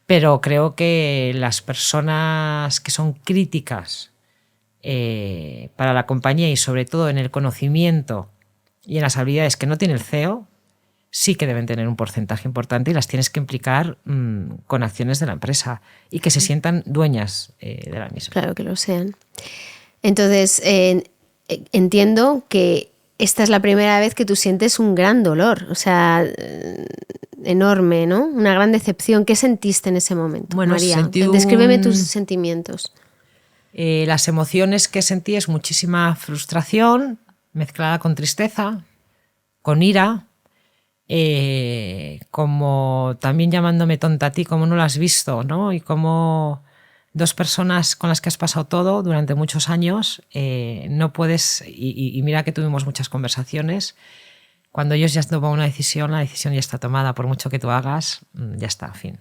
Pero creo que las personas que son críticas para la compañía y sobre todo en el conocimiento y en las habilidades que no tiene el CEO, sí que deben tener un porcentaje importante y las tienes que implicar con acciones de la empresa y que se sientan dueñas de la misma. Claro que lo sean. Entonces, entiendo que esta es la primera vez que tú sientes un gran dolor, o sea, enorme, ¿no? Una gran decepción. ¿Qué sentiste en ese momento, María? Descríbeme tus sentimientos. Las emociones que sentí es muchísima frustración mezclada con tristeza, con ira, como también llamándome tonta a ti, como no lo has visto, ¿no? Y como... 2 personas con las que has pasado todo durante muchos años, no puedes, y mira que tuvimos muchas conversaciones, cuando ellos ya han tomado una decisión, la decisión ya está tomada, por mucho que tú hagas, ya está, fin.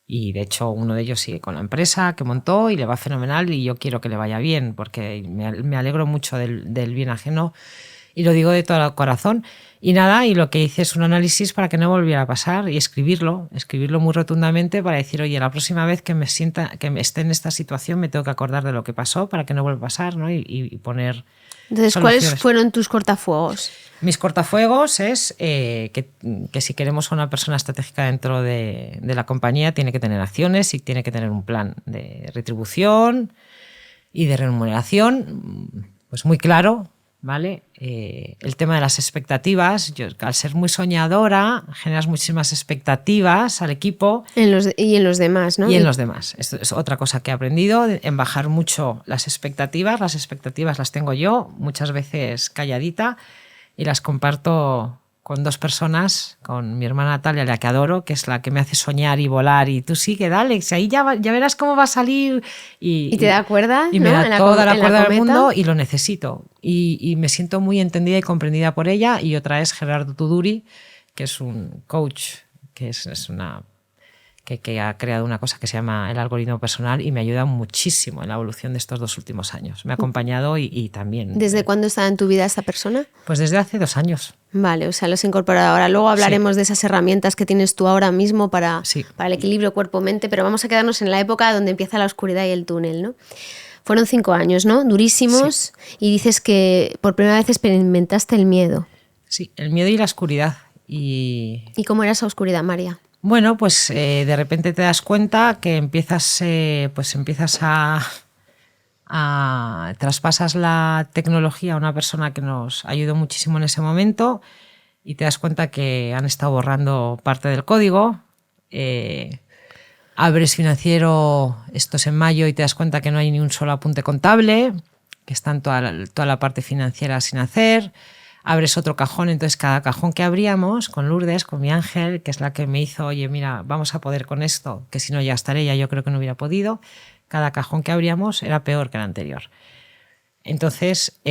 Y de hecho uno de ellos sigue con la empresa que montó y le va fenomenal y yo quiero que le vaya bien porque me alegro mucho del bien ajeno y lo digo de todo el corazón. Y nada, y lo que hice es un análisis para que no volviera a pasar y escribirlo muy rotundamente para decir, oye, la próxima vez que me esté en esta situación me tengo que acordar de lo que pasó para que no vuelva a pasar, ¿no? Y poner Entonces, soluciones. ¿cuáles fueron tus cortafuegos? Mis cortafuegos es que si queremos a una persona estratégica dentro de la compañía tiene que tener acciones y tiene que tener un plan de retribución y de remuneración pues muy claro, ¿vale? El tema de las expectativas, yo al ser muy soñadora generas muchísimas expectativas al equipo. Y en los demás, ¿no? Y en los demás. Esto es otra cosa que he aprendido, en bajar mucho las expectativas. Las expectativas las tengo yo, muchas veces calladita, y las comparto con dos personas, con mi hermana Natalia, la que adoro, que es la que me hace soñar y volar, y tú sigue, dale, ahí ya verás cómo va a salir. Y te da cuerda, y me ¿no? da toda la cuerda del cometa. mundo y lo necesito. Y me siento muy entendida y comprendida por ella. Y otra es Gerardo Tuduri, que es un coach, que es una... Que ha creado una cosa que se llama el algoritmo personal y me ayuda muchísimo en la evolución de estos 2 últimos años. Me ha acompañado y también... ¿Desde cuándo está en tu vida esta persona? Pues desde hace 2 años. Vale, o sea, lo has incorporado ahora. Luego hablaremos de esas herramientas que tienes tú ahora mismo para el equilibrio cuerpo-mente, pero vamos a quedarnos en la época donde empieza la oscuridad y el túnel, ¿no? Fueron 5 años, ¿no? Durísimos, y dices que por primera vez experimentaste el miedo. Sí, el miedo y la oscuridad. ¿Y cómo era esa oscuridad, María? Bueno, pues de repente te das cuenta que empiezas a traspasas la tecnología a una persona que nos ayudó muchísimo en ese momento y te das cuenta que han estado borrando parte del código. Abres Financiero, esto es en mayo, y te das cuenta que no hay ni un solo apunte contable, que están toda la parte financiera sin hacer. Abres otro cajón, entonces cada cajón que abríamos con Lourdes, con mi ángel, que es la que me hizo, oye, mira, vamos a poder con esto, que si no ya estaré, ya yo creo que no hubiera podido. Cada cajón que abríamos era peor que el anterior. Entonces,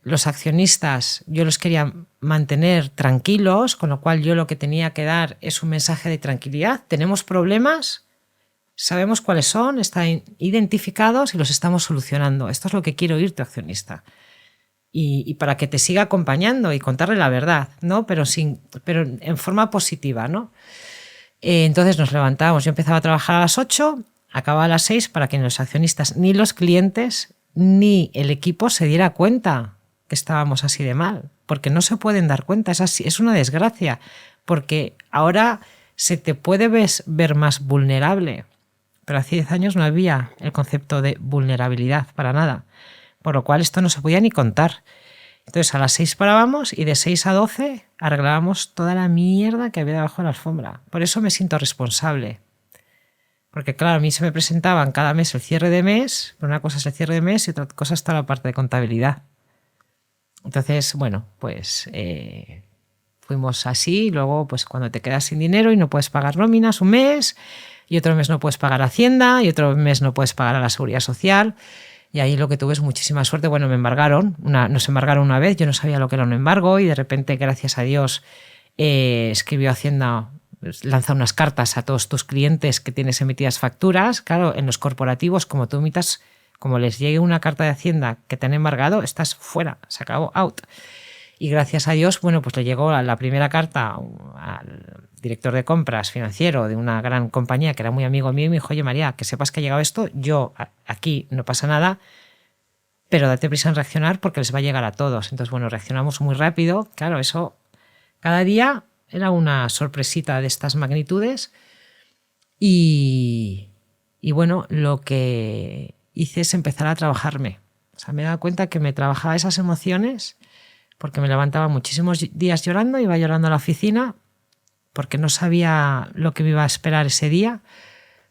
los accionistas yo los quería mantener tranquilos, con lo cual yo lo que tenía que dar es un mensaje de tranquilidad. Tenemos problemas, sabemos cuáles son, están identificados y los estamos solucionando. Esto es lo que quiero oír tu accionista. Y para que te siga acompañando y contarle la verdad, ¿no? Pero en forma positiva, ¿no? Entonces nos levantábamos, yo empezaba a trabajar a las 8, acababa a las 6 para que ni los accionistas, ni los clientes, ni el equipo se diera cuenta que estábamos así de mal, porque no se pueden dar cuenta, es una desgracia, porque ahora se te puede ver más vulnerable, pero hace 10 años no había el concepto de vulnerabilidad para nada. Por lo cual esto no se podía ni contar. Entonces a las 6 parábamos y de 6 a 12 arreglábamos toda la mierda que había debajo de la alfombra. Por eso me siento responsable. Porque claro, a mí se me presentaban cada mes el cierre de mes, pero una cosa es el cierre de mes y otra cosa es toda la parte de contabilidad. Entonces, bueno, pues fuimos así. Luego, pues cuando te quedas sin dinero y no puedes pagar nóminas un mes, y otro mes no puedes pagar a Hacienda, y otro mes no puedes pagar a la Seguridad Social. Y ahí lo que tuve es muchísima suerte. Bueno, nos embargaron una vez, yo no sabía lo que era un embargo y de repente, gracias a Dios, escribió Hacienda, lanza unas cartas a todos tus clientes que tienes emitidas facturas. Claro, en los corporativos, como tú emitas, como les llegue una carta de Hacienda que te han embargado, estás fuera, se acabó, out. Y gracias a Dios, bueno, pues le llegó la primera carta al director de compras financiero de una gran compañía que era muy amigo mío y me dijo, oye María, que sepas que ha llegado esto, yo aquí no pasa nada, pero date prisa en reaccionar porque les va a llegar a todos. Entonces, bueno, reaccionamos muy rápido. Claro, eso cada día era una sorpresita de estas magnitudes y bueno, lo que hice es empezar a trabajarme. O sea, me he dado cuenta que me trabajaba esas emociones porque me levantaba muchísimos días llorando, iba llorando a la oficina porque no sabía lo que me iba a esperar ese día.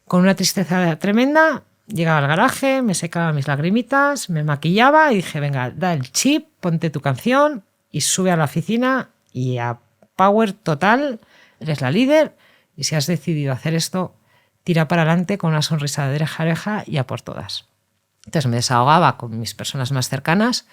Con una tristeza tremenda, llegaba al garaje, me secaba mis lagrimitas, me maquillaba y dije, venga, da el chip, ponte tu canción y sube a la oficina y a power total, eres la líder y si has decidido hacer esto, tira para adelante con una sonrisa de oreja a oreja y a por todas. Entonces me desahogaba con mis personas más cercanas,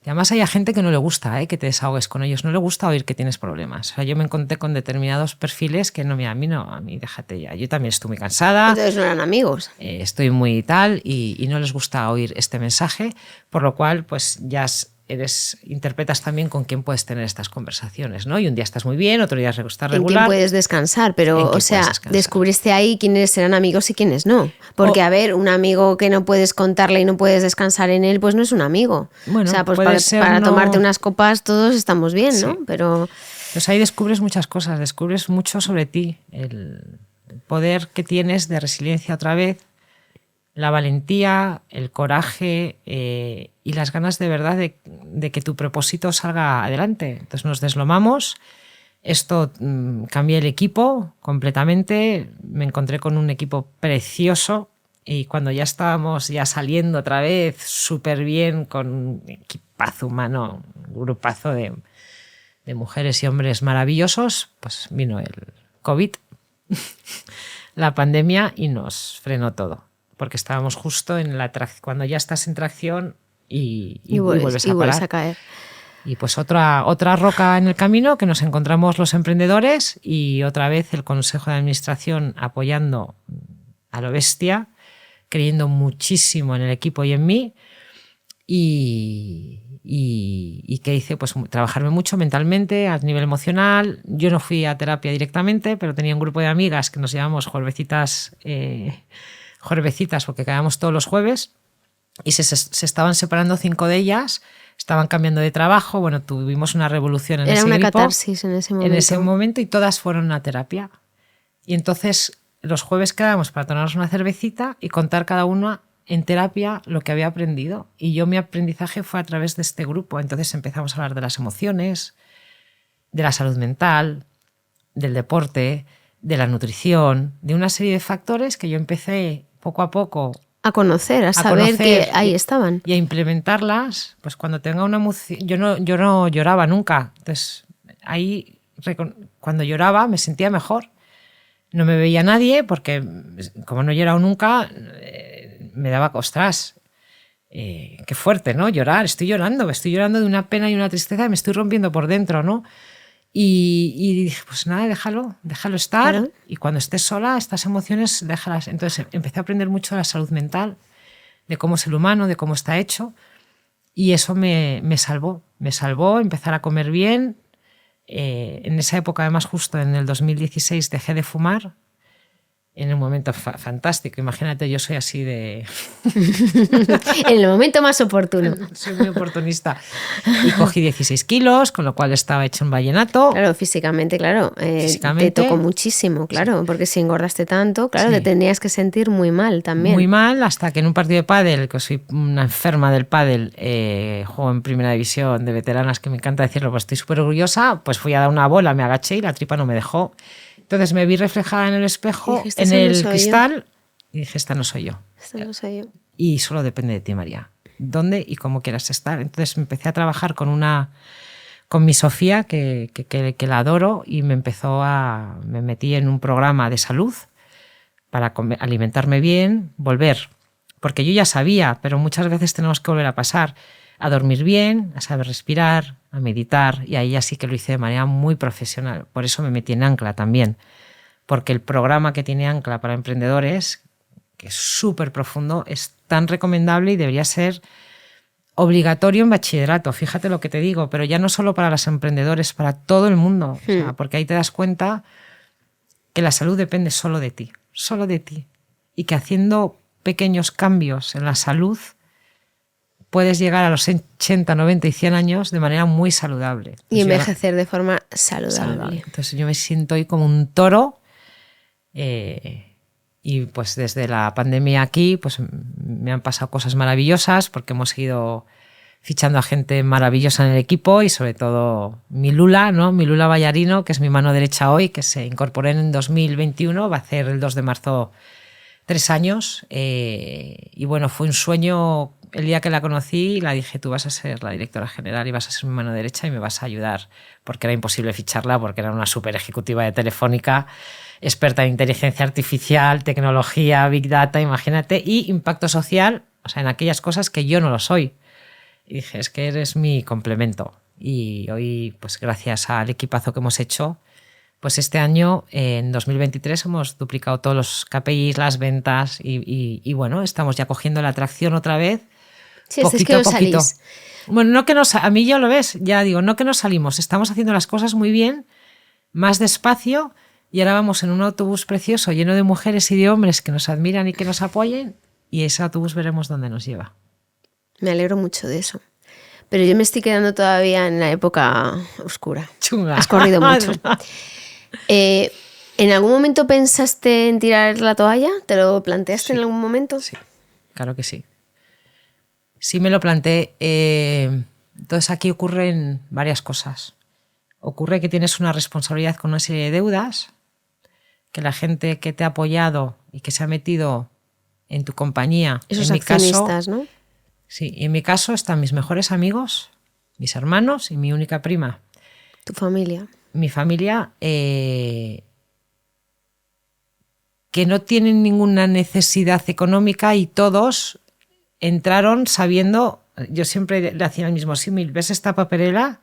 Y además hay gente que no le gusta que te desahogues con ellos, no le gusta oír que tienes problemas. O sea, yo me encontré con determinados perfiles que no, mira, a mí déjate ya. Yo también estoy muy cansada. Entonces no eran amigos. Estoy muy tal y no les gusta oír este mensaje, por lo cual pues ya interpretas también con quién puedes tener estas conversaciones, ¿no? Y un día estás muy bien, otro día estás regular. En quién puedes descansar, pero, o sea, descubriste ahí quiénes serán amigos y quiénes no. Porque, a ver, un amigo que no puedes contarle y no puedes descansar en él, pues no es un amigo. Bueno, o sea, pues para tomarte unas copas todos estamos bien, ¿no? Sí. Pero pues ahí descubres muchas cosas, descubres mucho sobre ti, el poder que tienes de resiliencia otra vez, la valentía, el coraje y las ganas de verdad de que tu propósito salga adelante. Entonces nos deslomamos, esto cambié el equipo completamente, me encontré con un equipo precioso y cuando ya estábamos ya saliendo otra vez súper bien con un equipazo humano, un grupazo de mujeres y hombres maravillosos, pues vino el COVID, la pandemia y nos frenó todo. Porque estábamos justo en cuando ya estás en tracción y vuelves a caer. Y pues otra roca en el camino que nos encontramos los emprendedores y otra vez el Consejo de Administración apoyando a lo bestia, creyendo muchísimo en el equipo y en mí y que hice pues trabajarme mucho mentalmente a nivel emocional. Yo no fui a terapia directamente, pero tenía un grupo de amigas que nos llamamos Juervecitas porque quedábamos todos los jueves y se estaban separando 5 de ellas, estaban cambiando de trabajo, bueno, tuvimos una revolución en ese grupo. Era una catarsis en ese momento. En ese momento y todas fueron a terapia. Y entonces los jueves quedábamos para tomarnos una cervecita y contar cada una en terapia lo que había aprendido. Y mi aprendizaje fue a través de este grupo. Entonces empezamos a hablar de las emociones, de la salud mental, del deporte, de la nutrición, de una serie de factores que yo empecé poco a poco a conocer, a saber que ahí estaban. Y a implementarlas, pues cuando tenga una emoción... Yo no lloraba nunca. Entonces, ahí, cuando lloraba, me sentía mejor. No me veía nadie porque, como no he llorado nunca, me daba ostras. Qué fuerte, ¿no? Llorar. Estoy llorando de una pena y una tristeza y me estoy rompiendo por dentro, ¿no? Y dije, pues nada, déjalo estar. Claro. Y cuando estés sola, estas emociones, déjalas. Entonces empecé a aprender mucho de la salud mental, de cómo es el humano, de cómo está hecho. Y eso me salvó. Me salvó empezar a comer bien. En esa época, además, justo en el 2016, dejé de fumar. En un momento fantástico. Imagínate, yo soy así de... En el momento más oportuno. Soy muy oportunista. Y cogí 16 kilos, con lo cual estaba hecho un vallenato. Claro, físicamente, claro. Te tocó muchísimo, claro, sí. Porque si engordaste tanto, claro, sí. Te tenías que sentir muy mal también. Muy mal, hasta que en un partido de pádel, que soy una enferma del pádel, juego en primera división de veteranas, que me encanta decirlo, pues estoy súper orgullosa, pues fui a dar una bola, me agaché y la tripa no me dejó. Entonces me vi reflejada en el espejo, en el cristal, y dije, esta no soy yo. Esta no soy yo. Y solo depende de ti, María. ¿Dónde y cómo quieras estar? Entonces empecé a trabajar con mi Sofía, que la adoro, y me metí en un programa de salud para alimentarme bien, volver. Porque yo ya sabía, pero muchas veces tenemos que volver a pasar a dormir bien, a saber respirar, a meditar, y ahí así que lo hice de manera muy profesional. Por eso me metí en Ancla también, porque el programa que tiene Ancla para emprendedores, que es súper profundo, es tan recomendable y debería ser obligatorio en bachillerato, fíjate lo que te digo, pero ya no solo para los emprendedores, para todo el mundo, o sea, porque ahí te das cuenta que la salud depende solo de ti, y que haciendo pequeños cambios en la salud puedes llegar a los 80, 90 y 100 años de manera muy saludable. Entonces, y envejecer de forma saludable. Entonces yo me siento hoy como un toro y pues desde la pandemia aquí pues me han pasado cosas maravillosas porque hemos ido fichando a gente maravillosa en el equipo y sobre todo mi Lula Ballarino, que es mi mano derecha hoy, que se incorporó en 2021, va a hacer el 2 de marzo 3 años y bueno, fue un sueño. El día que la conocí, la dije, tú vas a ser la directora general y vas a ser mi mano derecha y me vas a ayudar, porque era imposible ficharla, porque era una súper ejecutiva de Telefónica, experta en inteligencia artificial, tecnología, Big Data, imagínate, y impacto social, o sea, en aquellas cosas que yo no lo soy. Y dije, es que eres mi complemento. Y hoy, pues gracias al equipazo que hemos hecho, pues este año, en 2023, hemos duplicado todos los KPIs, las ventas y bueno, estamos ya cogiendo la tracción otra vez. Sí, poquito es que a no poquito. salís. Bueno, no que a mí ya lo ves, ya digo, no que nos salimos, estamos haciendo las cosas muy bien, más despacio, y ahora vamos en un autobús precioso lleno de mujeres y de hombres que nos admiran y que nos apoyen, y ese autobús veremos dónde nos lleva. Me alegro mucho de eso. Pero yo me estoy quedando todavía en la época oscura. Chunga. Has corrido mucho. ¿En algún momento pensaste en tirar la toalla? ¿Te lo planteaste en algún momento? Sí, claro que sí. Sí me lo planteé. Entonces aquí ocurren varias cosas. Ocurre que tienes una responsabilidad con una serie de deudas, que la gente que te ha apoyado y que se ha metido en tu compañía, Esos en mi accionistas, caso, ¿no? sí, en mi caso están mis mejores amigos, mis hermanos y mi única prima. Tu familia. Mi familia, que no tienen ninguna necesidad económica y todos entraron sabiendo, yo siempre le hacía el mismo símil, ¿ves esta papelera?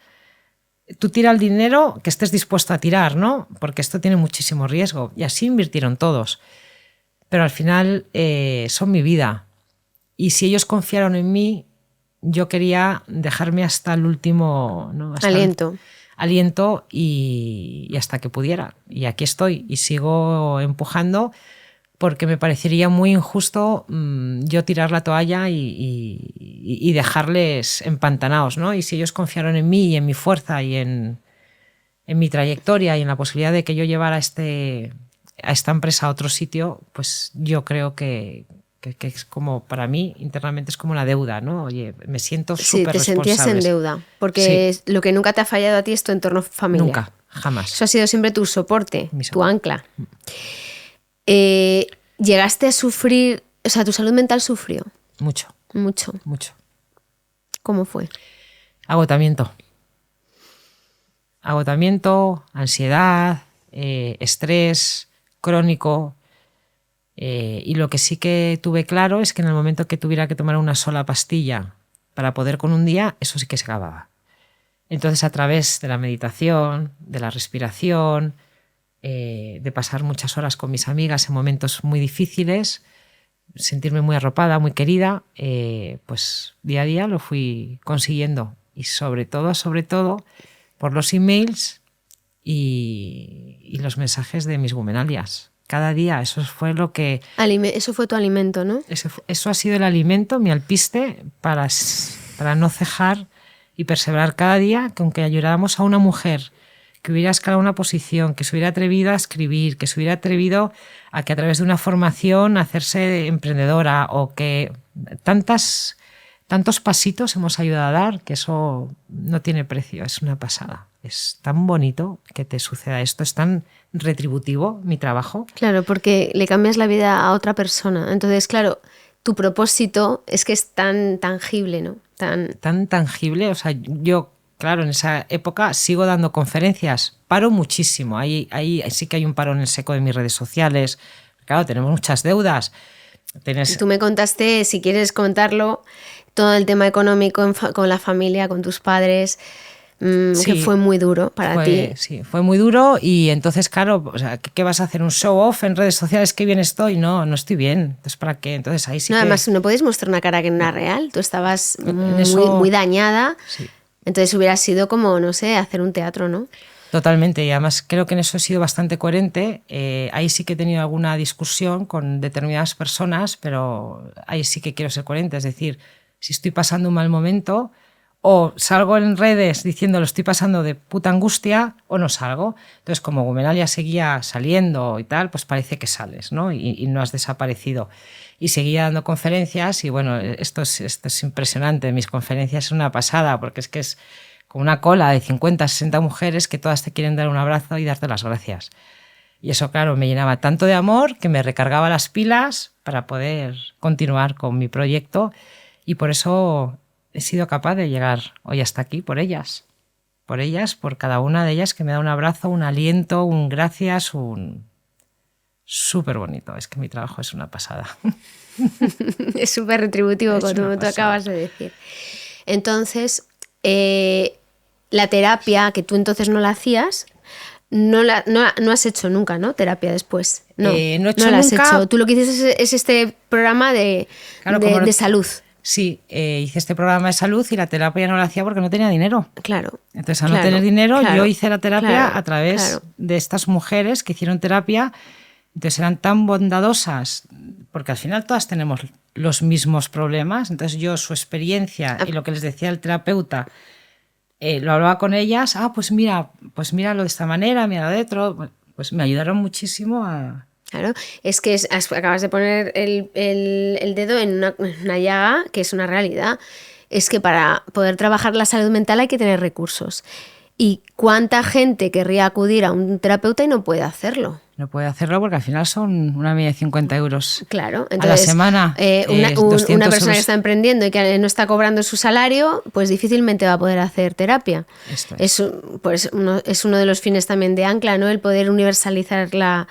Tú tira el dinero que estés dispuesto a tirar, ¿no? Porque esto tiene muchísimo riesgo. Y así invirtieron todos. Pero al final son mi vida. Y si ellos confiaron en mí, yo quería dejarme hasta el último, ¿no? Hasta aliento y hasta que pudiera. Y aquí estoy y sigo empujando, porque me parecería muy injusto yo tirar la toalla y dejarles empantanados, ¿no? Y si ellos confiaron en mí y en mi fuerza y en mi trayectoria y en la posibilidad de que yo llevara a esta empresa a otro sitio, pues yo creo que es como, para mí, internamente es como una deuda, ¿no? Oye, me siento súper responsable. Sí, te sentías en deuda, porque sí. Lo que nunca te ha fallado a ti es tu entorno familiar. Nunca, jamás. Eso ha sido siempre tu soporte, Mi tu soporte. ancla. ¿Llegaste a sufrir, o sea, tu salud mental sufrió? Mucho, Mucho. mucho. ¿Cómo fue? Agotamiento, ansiedad, estrés crónico. Y lo que sí que tuve claro es que en el momento que tuviera que tomar una sola pastilla para poder con un día, eso sí que se acababa. Entonces, a través de la meditación, de la respiración, de pasar muchas horas con mis amigas en momentos muy difíciles, sentirme muy arropada, muy querida, pues día a día lo fui consiguiendo. Y sobre todo, por los emails y los mensajes de mis womenalias. Cada día, eso fue lo que... Eso fue tu alimento, ¿no? Eso ha sido el alimento, mi alpiste, para no cejar y perseverar cada día, que aunque ayudáramos a una mujer que hubiera escalado una posición, que se hubiera atrevido a escribir, que se hubiera atrevido a que a través de una formación hacerse emprendedora, o que tantos pasitos hemos ayudado a dar, que eso no tiene precio, es una pasada. Es tan bonito que te suceda esto, es tan retributivo mi trabajo. Claro, porque le cambias la vida a otra persona. Entonces, claro, tu propósito es que es tan tangible, ¿no? Tan tangible. O sea, yo, claro, en esa época sigo dando conferencias, paro muchísimo. Ahí sí que hay un parón en seco de mis redes sociales. Claro, tenemos muchas deudas. Tú me contaste, si quieres contarlo, todo el tema económico con la familia, con tus padres, sí, que fue muy duro para ti. Sí, fue muy duro. Y entonces, claro, o sea, ¿qué vas a hacer? ¿Un show off en redes sociales? ¿Qué bien estoy? No estoy bien. Entonces, ¿para qué? Entonces ahí sí Además, no podéis mostrar una cara que no era real. Tú estabas muy dañada. Sí. Entonces hubiera sido como, no sé, hacer un teatro, ¿no? Totalmente, y además creo que en eso he sido bastante coherente. Ahí sí que he tenido alguna discusión con determinadas personas, pero ahí sí que quiero ser coherente. Es decir, si estoy pasando un mal momento, o salgo en redes diciendo lo estoy pasando de puta angustia, o no salgo. Entonces, como Womenalia seguía saliendo y tal, pues parece que sales, ¿no? Y no has desaparecido. Y seguía dando conferencias, y bueno, esto es impresionante. Mis conferencias son una pasada, porque es con una cola de 50, 60 mujeres que todas te quieren dar un abrazo y darte las gracias. Y eso, claro, me llenaba tanto de amor que me recargaba las pilas para poder continuar con mi proyecto, y por eso he sido capaz de llegar hoy hasta aquí, por ellas, por cada una de ellas que me da un abrazo, un aliento, un gracias, un... Súper bonito, es que mi trabajo es una pasada. Es súper retributivo, como tú acabas de decir. Entonces, la terapia, que tú entonces no la hacías, no has hecho nunca, ¿no? Terapia después. No, no he hecho no la has nunca. hecho. Tú lo que hiciste es este programa de salud. Sí, hice este programa de salud y la terapia no la hacía porque no tenía dinero. Claro. Entonces, al no tener dinero, yo hice la terapia a través claro. de estas mujeres que hicieron terapia. Entonces, eran tan bondadosas, porque al final todas tenemos los mismos problemas. Entonces, yo, su experiencia y lo que les decía el terapeuta, lo hablaba con ellas. Pues míralo de esta manera, míralo de otro. Pues me ayudaron muchísimo a... Claro, es que acabas de poner el dedo en una llaga que es una realidad. Es que para poder trabajar la salud mental hay que tener recursos. ¿Y cuánta gente querría acudir a un terapeuta y no puede hacerlo? No puede hacerlo porque al final son una media de 50 euros claro, entonces, a la semana. Una persona que está emprendiendo y que no está cobrando su salario, pues difícilmente va a poder hacer terapia. Es uno de los fines también de Ancla, ¿no? El poder universalizar la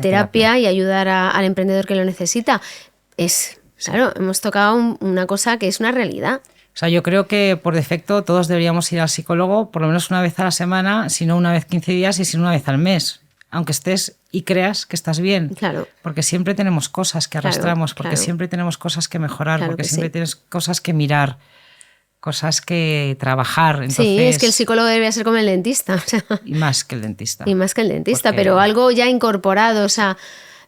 terapia y ayudar al emprendedor que lo necesita. Claro, hemos tocado una cosa que es una realidad. O sea, yo creo que por defecto todos deberíamos ir al psicólogo por lo menos una vez a la semana, si no una vez 15 días y si no una vez al mes. Aunque estés y creas que estás bien. Claro. Porque siempre tenemos cosas que arrastramos, porque siempre tenemos cosas que mejorar, porque siempre tienes cosas que mirar, cosas que trabajar. Entonces, sí, es que el psicólogo debería ser como el dentista. O sea, y más que el dentista. Y más que el dentista, porque... pero algo ya incorporado, o sea,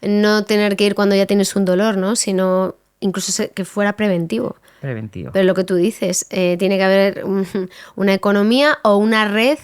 no tener que ir cuando ya tienes un dolor, ¿no? Sino incluso que fuera preventivo. Preventivo. Pero lo que tú dices, tiene que haber una economía o una red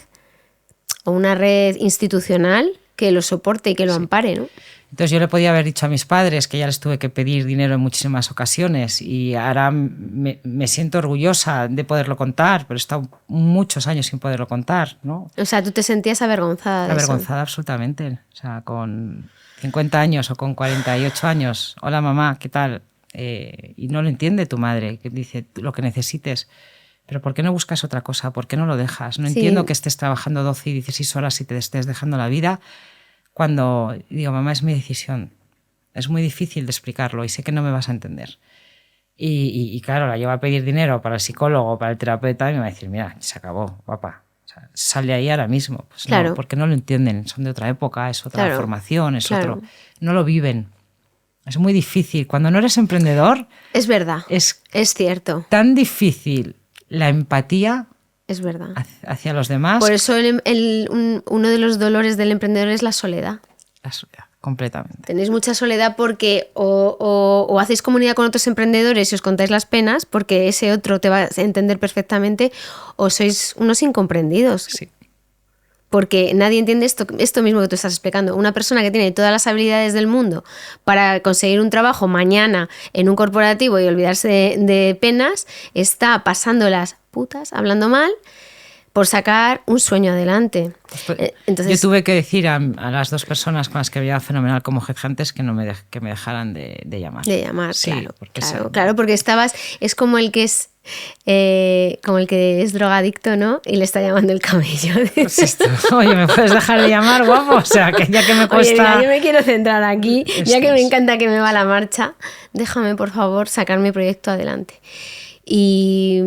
institucional que lo soporte y que lo ampare, ¿no? Entonces yo le podía haber dicho a mis padres que ya les tuve que pedir dinero en muchísimas ocasiones y ahora me siento orgullosa de poderlo contar, pero he estado muchos años sin poderlo contar, ¿no? O sea, ¿tú te sentías avergonzada de Avergonzada eso? Absolutamente. O sea, con 50 años o con 48 años, hola mamá, ¿qué tal? Y no lo entiende tu madre, que dice lo que necesites. Pero ¿por qué no buscas otra cosa? ¿Por qué no lo dejas? No entiendo que estés trabajando 12 y 16 horas y te estés dejando la vida cuando digo, mamá, es mi decisión. Es muy difícil de explicarlo y sé que no me vas a entender. Y claro, la llevo a pedir dinero para el psicólogo, para el terapeuta y me va a decir, mira, se acabó, guapa. O sea, sal de ahí ahora mismo. Pues claro. No, porque no lo entienden. Son de otra época, es otra formación, es otro... No lo viven. Es muy difícil. Cuando no eres emprendedor... Es verdad, es cierto. Tan difícil la empatía es verdad. Hacia los demás. Por eso uno de los dolores del emprendedor es la soledad. La soledad, completamente. Tenéis mucha soledad porque o hacéis comunidad con otros emprendedores y os contáis las penas porque ese otro te va a entender perfectamente, o sois unos incomprendidos. Sí. Porque nadie entiende esto mismo que tú estás explicando. Una persona que tiene todas las habilidades del mundo para conseguir un trabajo mañana en un corporativo y olvidarse de penas, está pasando las putas, hablando mal, por sacar un sueño adelante. Entonces, yo tuve que decir a las dos personas con las que veía fenomenal como headhunters que me dejaran de llamar. De llamar, sí, claro, porque es como el que es drogadicto, ¿no? Y le está llamando el camello. Pues oye, ¿me puedes dejar de llamar, guapo? O sea, que ya que me cuesta... Oye, mira, yo me quiero centrar aquí, ya que me encanta que me va la marcha, déjame, por favor, sacar mi proyecto adelante. Y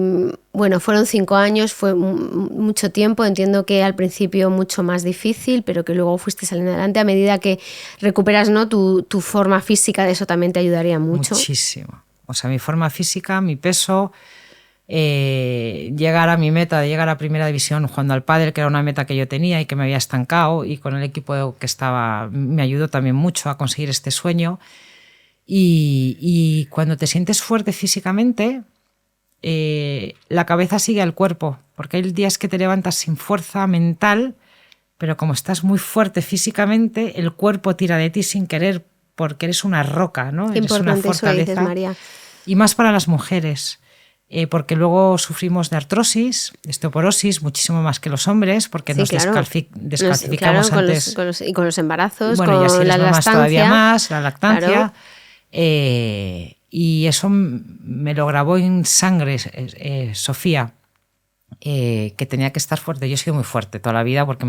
bueno, fueron 5 años, fue mucho tiempo, entiendo que al principio mucho más difícil, pero que luego fuiste saliendo adelante. A medida que recuperas, ¿no?, tu forma física, de eso también te ayudaría mucho. Muchísimo. O sea, mi forma física, mi peso, llegar a mi meta de llegar a primera división jugando al pádel, que era una meta que yo tenía y que me había estancado, y con el equipo que estaba me ayudó también mucho a conseguir este sueño. Y cuando te sientes fuerte físicamente... la cabeza sigue al cuerpo, porque hay días que te levantas sin fuerza mental, pero como estás muy fuerte físicamente, el cuerpo tira de ti sin querer, porque eres una roca, ¿no? Eres una fortaleza. Eso dices, María. Y más para las mujeres, porque luego sufrimos de artrosis, de osteoporosis, muchísimo más que los hombres, porque nos descalcificamos antes. Y con los embarazos, bueno, con y así la lactancia. Todavía más, la lactancia. Claro. Y eso me lo grabó en sangre Sofía, que tenía que estar fuerte. Yo he sido muy fuerte toda la vida porque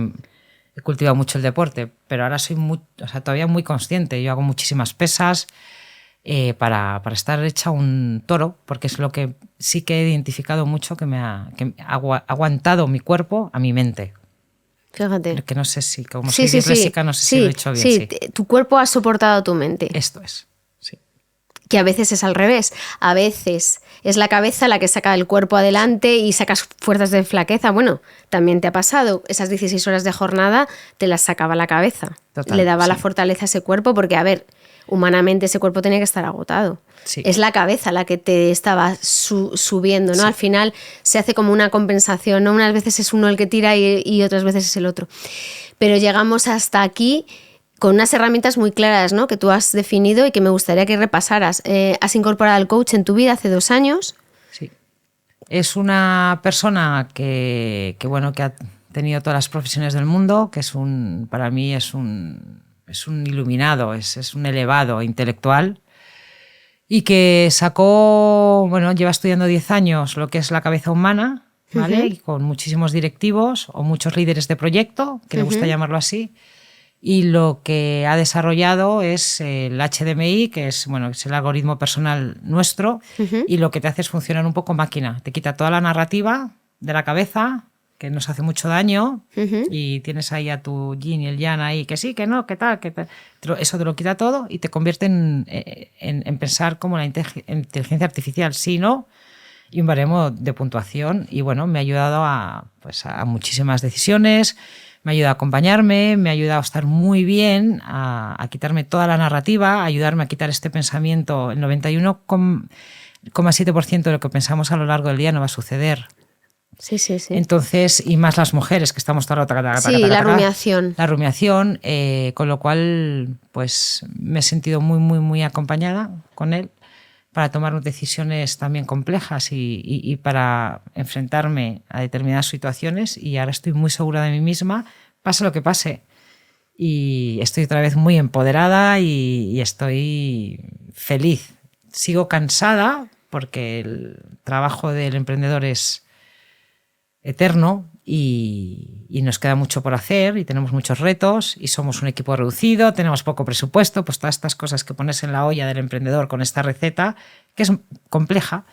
he cultivado mucho el deporte, pero ahora soy todavía muy consciente. Yo hago muchísimas pesas, para estar hecha un toro, porque es lo que sí que he identificado mucho que ha aguantado mi cuerpo a mi mente. Fíjate. Que no sé si, como soy disléxica, no sé si lo he hecho bien. Sí, tu cuerpo ha soportado tu mente. Esto es, sí. Que a veces es al revés. A veces es la cabeza la que saca el cuerpo adelante y sacas fuerzas de flaqueza. Bueno, también te ha pasado. Esas 16 horas de jornada te las sacaba la cabeza. Total, le daba sí. la fortaleza a ese cuerpo porque, a ver, humanamente ese cuerpo tenía que estar agotado. Sí. Es la cabeza la que te estaba subiendo, ¿no? Sí. Al final se hace como una compensación, ¿no? Unas veces es uno el que tira y otras veces es el otro. Pero llegamos hasta aquí con unas herramientas muy claras, ¿no? Que tú has definido y que me gustaría que repasaras. Has incorporado al coach en tu vida hace 2 años. Sí. Es una persona que ha tenido todas las profesiones del mundo, que para mí es un iluminado, es un elevado intelectual, y que lleva estudiando 10 años lo que es la cabeza humana, ¿vale? Uh-huh. Y con muchísimos directivos o muchos líderes de proyecto, que le gusta llamarlo así, y lo que ha desarrollado es el HDMI, que es el algoritmo personal nuestro, y lo que te hace es funcionar un poco máquina, te quita toda la narrativa de la cabeza, que nos hace mucho daño, y tienes ahí a tu yin y el yang ahí, que sí, que no, que tal, eso te lo quita todo y te convierte en pensar como la inteligencia artificial, sí, no, y un baremo de puntuación. Y me ha ayudado a muchísimas decisiones, me ha ayudado a acompañarme, me ha ayudado a estar muy bien, a quitarme toda la narrativa, a ayudarme a quitar este pensamiento. El 91,7% de lo que pensamos a lo largo del día no va a suceder. Sí. Entonces, y más las mujeres, que estamos toda la la rumiación. La rumiación, con lo cual, me he sentido muy, muy, muy acompañada con él para tomar decisiones también complejas y para enfrentarme a determinadas situaciones, y ahora estoy muy segura de mí misma, pase lo que pase. Y estoy otra vez muy empoderada y estoy feliz. Sigo cansada porque el trabajo del emprendedor es eterno y nos queda mucho por hacer y tenemos muchos retos y somos un equipo reducido, tenemos poco presupuesto, pues todas estas cosas que pones en la olla del emprendedor con esta receta, que es compleja,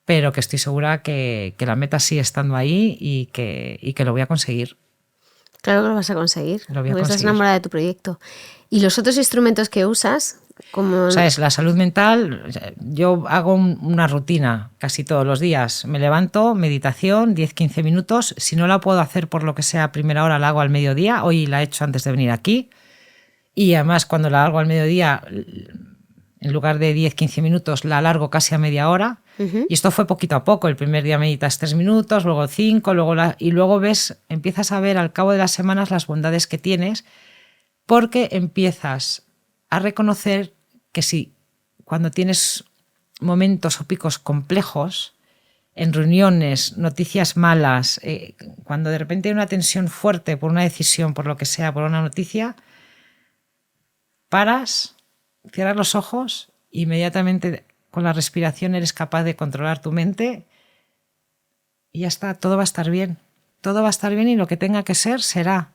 pero que estoy segura que la meta sigue estando ahí y que lo voy a conseguir. Claro que lo vas a conseguir. Lo voy a porque conseguir. Estás enamorada de tu proyecto. ¿Y los otros instrumentos que usas? Como... ¿Sabes? La salud mental, yo hago una rutina casi todos los días. Me levanto, meditación, 10-15 minutos. Si no la puedo hacer por lo que sea a primera hora, la hago al mediodía. Hoy la he hecho antes de venir aquí. Y además, cuando la hago al mediodía, en lugar de 10-15 minutos, la alargo casi a media hora. Uh-huh. Y esto fue poquito a poco. El primer día meditas 3 minutos, luego 5, y luego empiezas a ver al cabo de las semanas las bondades que tienes, porque empiezas a reconocer que si cuando tienes momentos o picos complejos, en reuniones, noticias malas, cuando de repente hay una tensión fuerte por una decisión, por lo que sea, por una noticia, paras, cierras los ojos, inmediatamente con la respiración eres capaz de controlar tu mente y ya está, todo va a estar bien. Todo va a estar bien y lo que tenga que ser, será.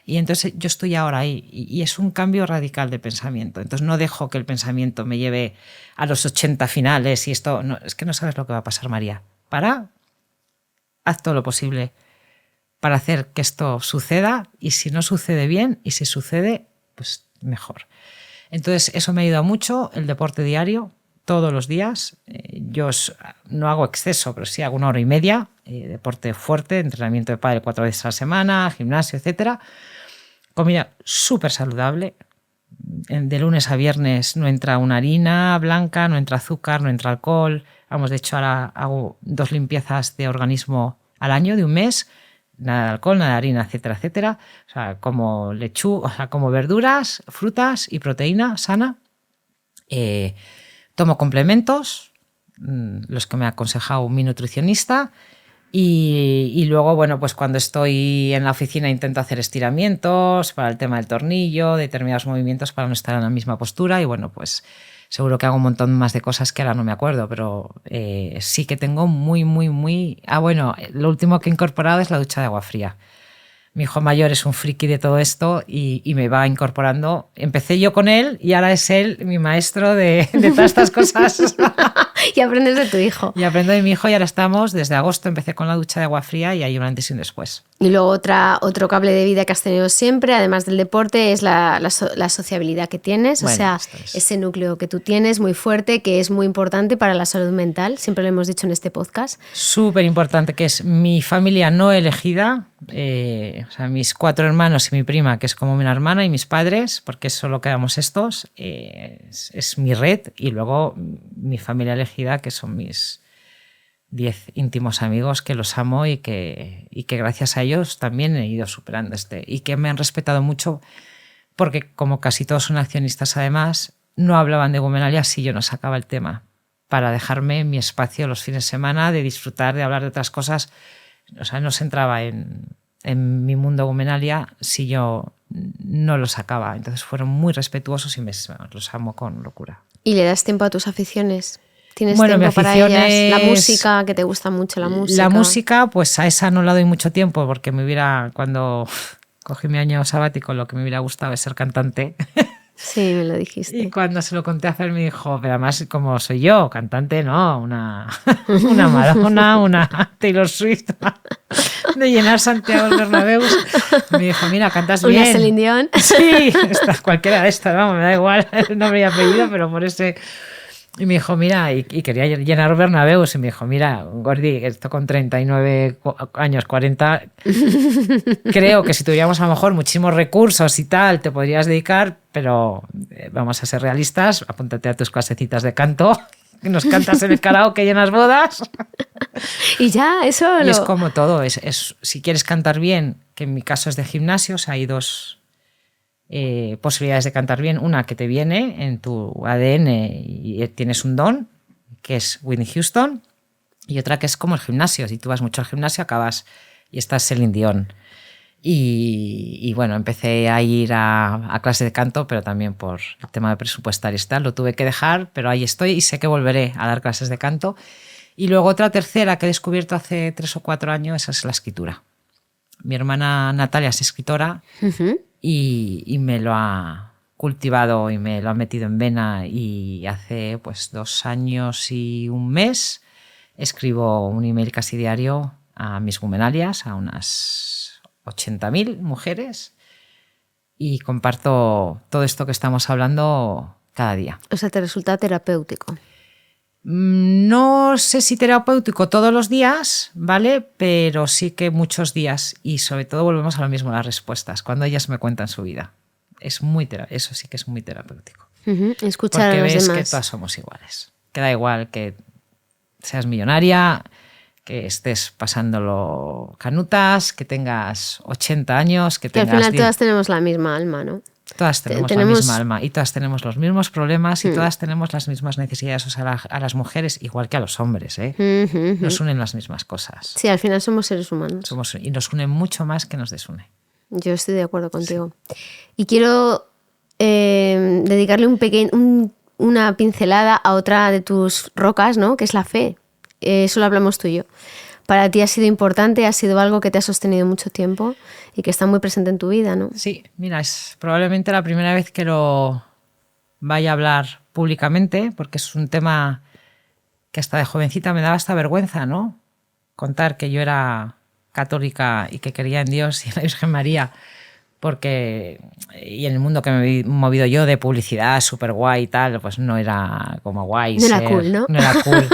Y entonces yo estoy ahora ahí y es un cambio radical de pensamiento. Entonces no dejo que el pensamiento me lleve a los 80 finales y esto, no, es que no sabes lo que va a pasar, María. Haz todo lo posible para hacer que esto suceda, y si no sucede bien, y si sucede, pues mejor. Entonces eso me ha ayudado mucho, el deporte diario, todos los días. Yo no hago exceso, pero sí hago 1 hora y media, deporte fuerte, entrenamiento de pádel 4 veces a la semana, gimnasio, etcétera. Comida súper saludable. De lunes a viernes no entra una harina blanca, no entra azúcar, no entra alcohol. De hecho ahora hago 2 limpiezas de organismo al año de un mes. Nada de alcohol, nada de harina, etcétera, etcétera. O sea, como como verduras, frutas y proteína sana. Tomo complementos, los que me ha aconsejado mi nutricionista, y luego, pues cuando estoy en la oficina intento hacer estiramientos para el tema del tornillo, determinados movimientos para no estar en la misma postura, y pues seguro que hago un montón más de cosas que ahora no me acuerdo, pero sí que tengo muy, muy, muy... lo último que he incorporado es la ducha de agua fría. Mi hijo mayor es un friki de todo esto y me va incorporando. Empecé yo con él y ahora es él mi maestro de todas estas cosas. Y aprendes de tu hijo. Y aprendo de mi hijo y ahora estamos, desde agosto empecé con la ducha de agua fría y hay un antes y un después. Y luego otro cable de vida que has tenido siempre, además del deporte, es la sociabilidad que tienes. Bueno, o sea, ese núcleo que tú tienes muy fuerte, que es muy importante para la salud mental. Siempre lo hemos dicho en este podcast. Súper importante, que es mi familia no elegida. O sea, mis 4 hermanos y mi prima, que es como una hermana, y mis padres, porque solo quedamos estos, es mi red. Y luego mi familia elegida, que son mis 10 íntimos amigos que los amo y que gracias a ellos también he ido superando y que me han respetado mucho porque como casi todos son accionistas además, no hablaban de Womenalia si yo no sacaba el tema para dejarme mi espacio los fines de semana de disfrutar, de hablar de otras cosas. O sea, no se entraba en mi mundo Womenalia si yo no lo sacaba. Entonces fueron muy respetuosos y los amo con locura. ¿Y le das tiempo a tus aficiones? ¿Tienes Bueno, tiempo para ellas? es La música, que te gusta mucho la música. La música, pues a esa no la doy mucho tiempo porque cuando cogí mi año sabático, lo que me hubiera gustado es ser cantante. Sí, me lo dijiste. Y cuando se lo conté a Fer me dijo, pero además como soy yo, cantante, no, una Madonna, una Taylor Swift, de llenar Santiago Bernabéu. Me dijo, mira, cantas bien. ¿Una Celine Dion? Sí, cualquiera de estas, vamos, me da igual el nombre y apellido, pero por ese... Y me dijo, mira, y quería llenar Bernabéu, y me dijo, mira, Gordi, esto con 39 años, 40, creo que si tuviéramos a lo mejor muchísimos recursos y tal, te podrías dedicar, pero vamos a ser realistas, apúntate a tus clasecitas de canto, que nos cantas en el karaoke y en las bodas. Y ya, eso Y es como todo, si quieres cantar bien, que en mi caso es de gimnasio, o sea, hay 2... posibilidades de cantar bien. Una que te viene en tu ADN y tienes un don, que es Whitney Houston, y otra que es como el gimnasio. Si tú vas mucho al gimnasio, acabas y estás Celine Dion. Y bueno, empecé a ir a clase de canto, pero también por el tema de presupuestario y tal, lo tuve que dejar, pero ahí estoy y sé que volveré a dar clases de canto. Y luego otra tercera que he descubierto hace 3 o 4 años, esa es la escritura. Mi hermana Natalia es escritora. Uh-huh. Y me lo ha cultivado y me lo ha metido en vena y hace pues 2 años y 1 mes escribo un email casi diario a mis Womenalias, a unas 80.000 mujeres y comparto todo esto que estamos hablando cada día. O sea, te resulta terapéutico. No sé si terapéutico todos los días, ¿vale? Pero sí que muchos días y sobre todo volvemos a lo mismo, las respuestas, cuando ellas me cuentan su vida. Eso sí que es muy terapéutico. Uh-huh. Escuchar porque a los ves demás. que todas somos iguales. Que da igual que seas millonaria, que estés pasándolo canutas, que tengas 80 años, que tengas... al final todas tenemos la misma alma, ¿no? Todas tenemos la misma alma y todas tenemos los mismos problemas y todas tenemos las mismas necesidades. O sea, a las mujeres, igual que a los hombres, nos unen las mismas cosas. Sí, al final somos seres humanos. Y nos une mucho más que nos desune. Yo estoy de acuerdo contigo. Sí. Y quiero dedicarle una pincelada a otra de tus rocas, ¿no? Que es la fe. Eso lo hablamos tú y yo. Para ti ha sido importante, ha sido algo que te ha sostenido mucho tiempo y que está muy presente en tu vida, ¿no? Sí, mira, es probablemente la primera vez que lo vaya a hablar públicamente, porque es un tema que hasta de jovencita me daba hasta vergüenza, ¿no? Contar que yo era católica y que creía en Dios y en la Virgen María, y en el mundo que me he movido yo de publicidad súper guay y tal, pues no era como guay. No era cool, ¿no? No era cool.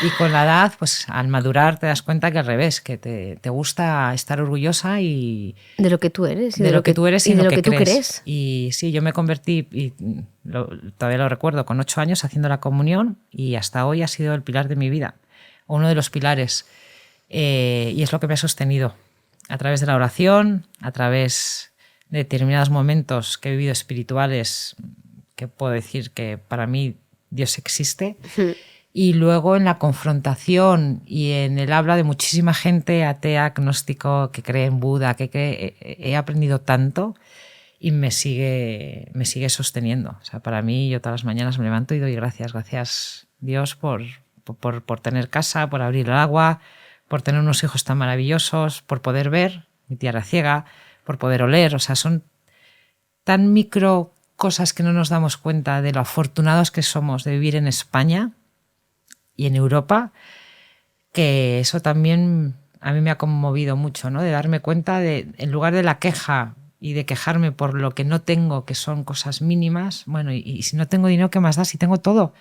Y con la edad, pues al madurar te das cuenta que al revés, que te gusta estar orgullosa y de lo que tú eres y de lo que tú eres y de lo que tú crees. Crees. Y sí, yo me convertí, y todavía lo recuerdo, con 8 años haciendo la comunión y hasta hoy ha sido el pilar de mi vida, uno de los pilares, y es lo que me ha sostenido a través de la oración, a través de determinados momentos que he vivido espirituales, que puedo decir que para mí Dios existe. Y luego en la confrontación y en el habla de muchísima gente atea, agnóstico, que cree en Buda, que he aprendido tanto y me sigue sosteniendo. O sea, para mí, yo todas las mañanas me levanto y doy gracias Dios por tener casa, por abrir el agua, por tener unos hijos tan maravillosos, por poder ver. mi tía era ciega, por poder oler. O sea, son tan micro cosas que no nos damos cuenta de lo afortunados que somos de vivir en España y en Europa, que eso también a mí me ha conmovido mucho, ¿no? De darme cuenta de, en lugar de la queja y de quejarme por lo que no tengo, que son cosas mínimas, bueno, y si no tengo dinero, ¿qué más da? Si tengo todo.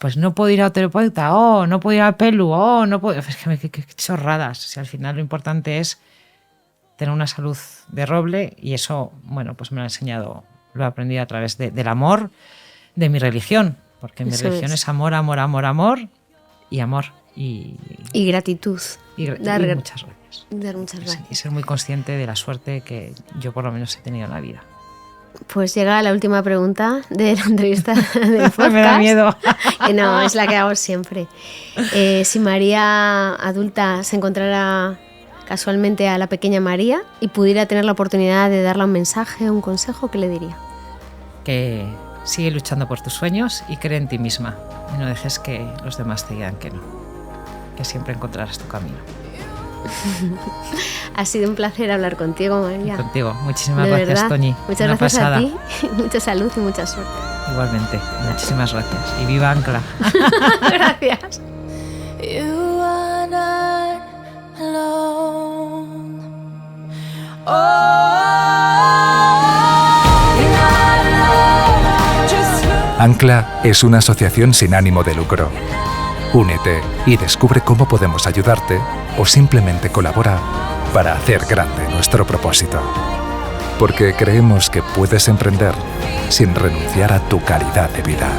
Pues no puedo ir a terapeuta, no puedo ir a Pelu, no puedo... Es que qué chorradas. O sea, al final lo importante es tener una salud de roble, y eso, bueno, pues me lo ha enseñado, lo he aprendido a través del amor de mi religión, porque mi religión es amor, amor, amor, amor y amor. Y gratitud. Y muchas gracias. Dar muchas gracias. Y ser muy consciente de la suerte que yo por lo menos he tenido en la vida. Pues llega la última pregunta de la entrevista del podcast. Me da miedo. No, es la que hago siempre. Si María adulta se encontrara casualmente a la pequeña María y pudiera tener la oportunidad de darle un mensaje, un consejo, ¿qué le diría? Que sigue luchando por tus sueños y cree en ti misma. Y no dejes que los demás te digan que no. Que siempre encontrarás tu camino. Ha sido un placer hablar contigo, María. Y contigo. Muchísimas gracias, Toñi. Muchas gracias pasada. A ti. Mucha salud y mucha suerte. Igualmente. Muchísimas gracias. Y viva Ancla. Gracias. You are not alone. Ancla es una asociación sin ánimo de lucro. Únete y descubre cómo podemos ayudarte o simplemente colabora para hacer grande nuestro propósito. Porque creemos que puedes emprender sin renunciar a tu calidad de vida.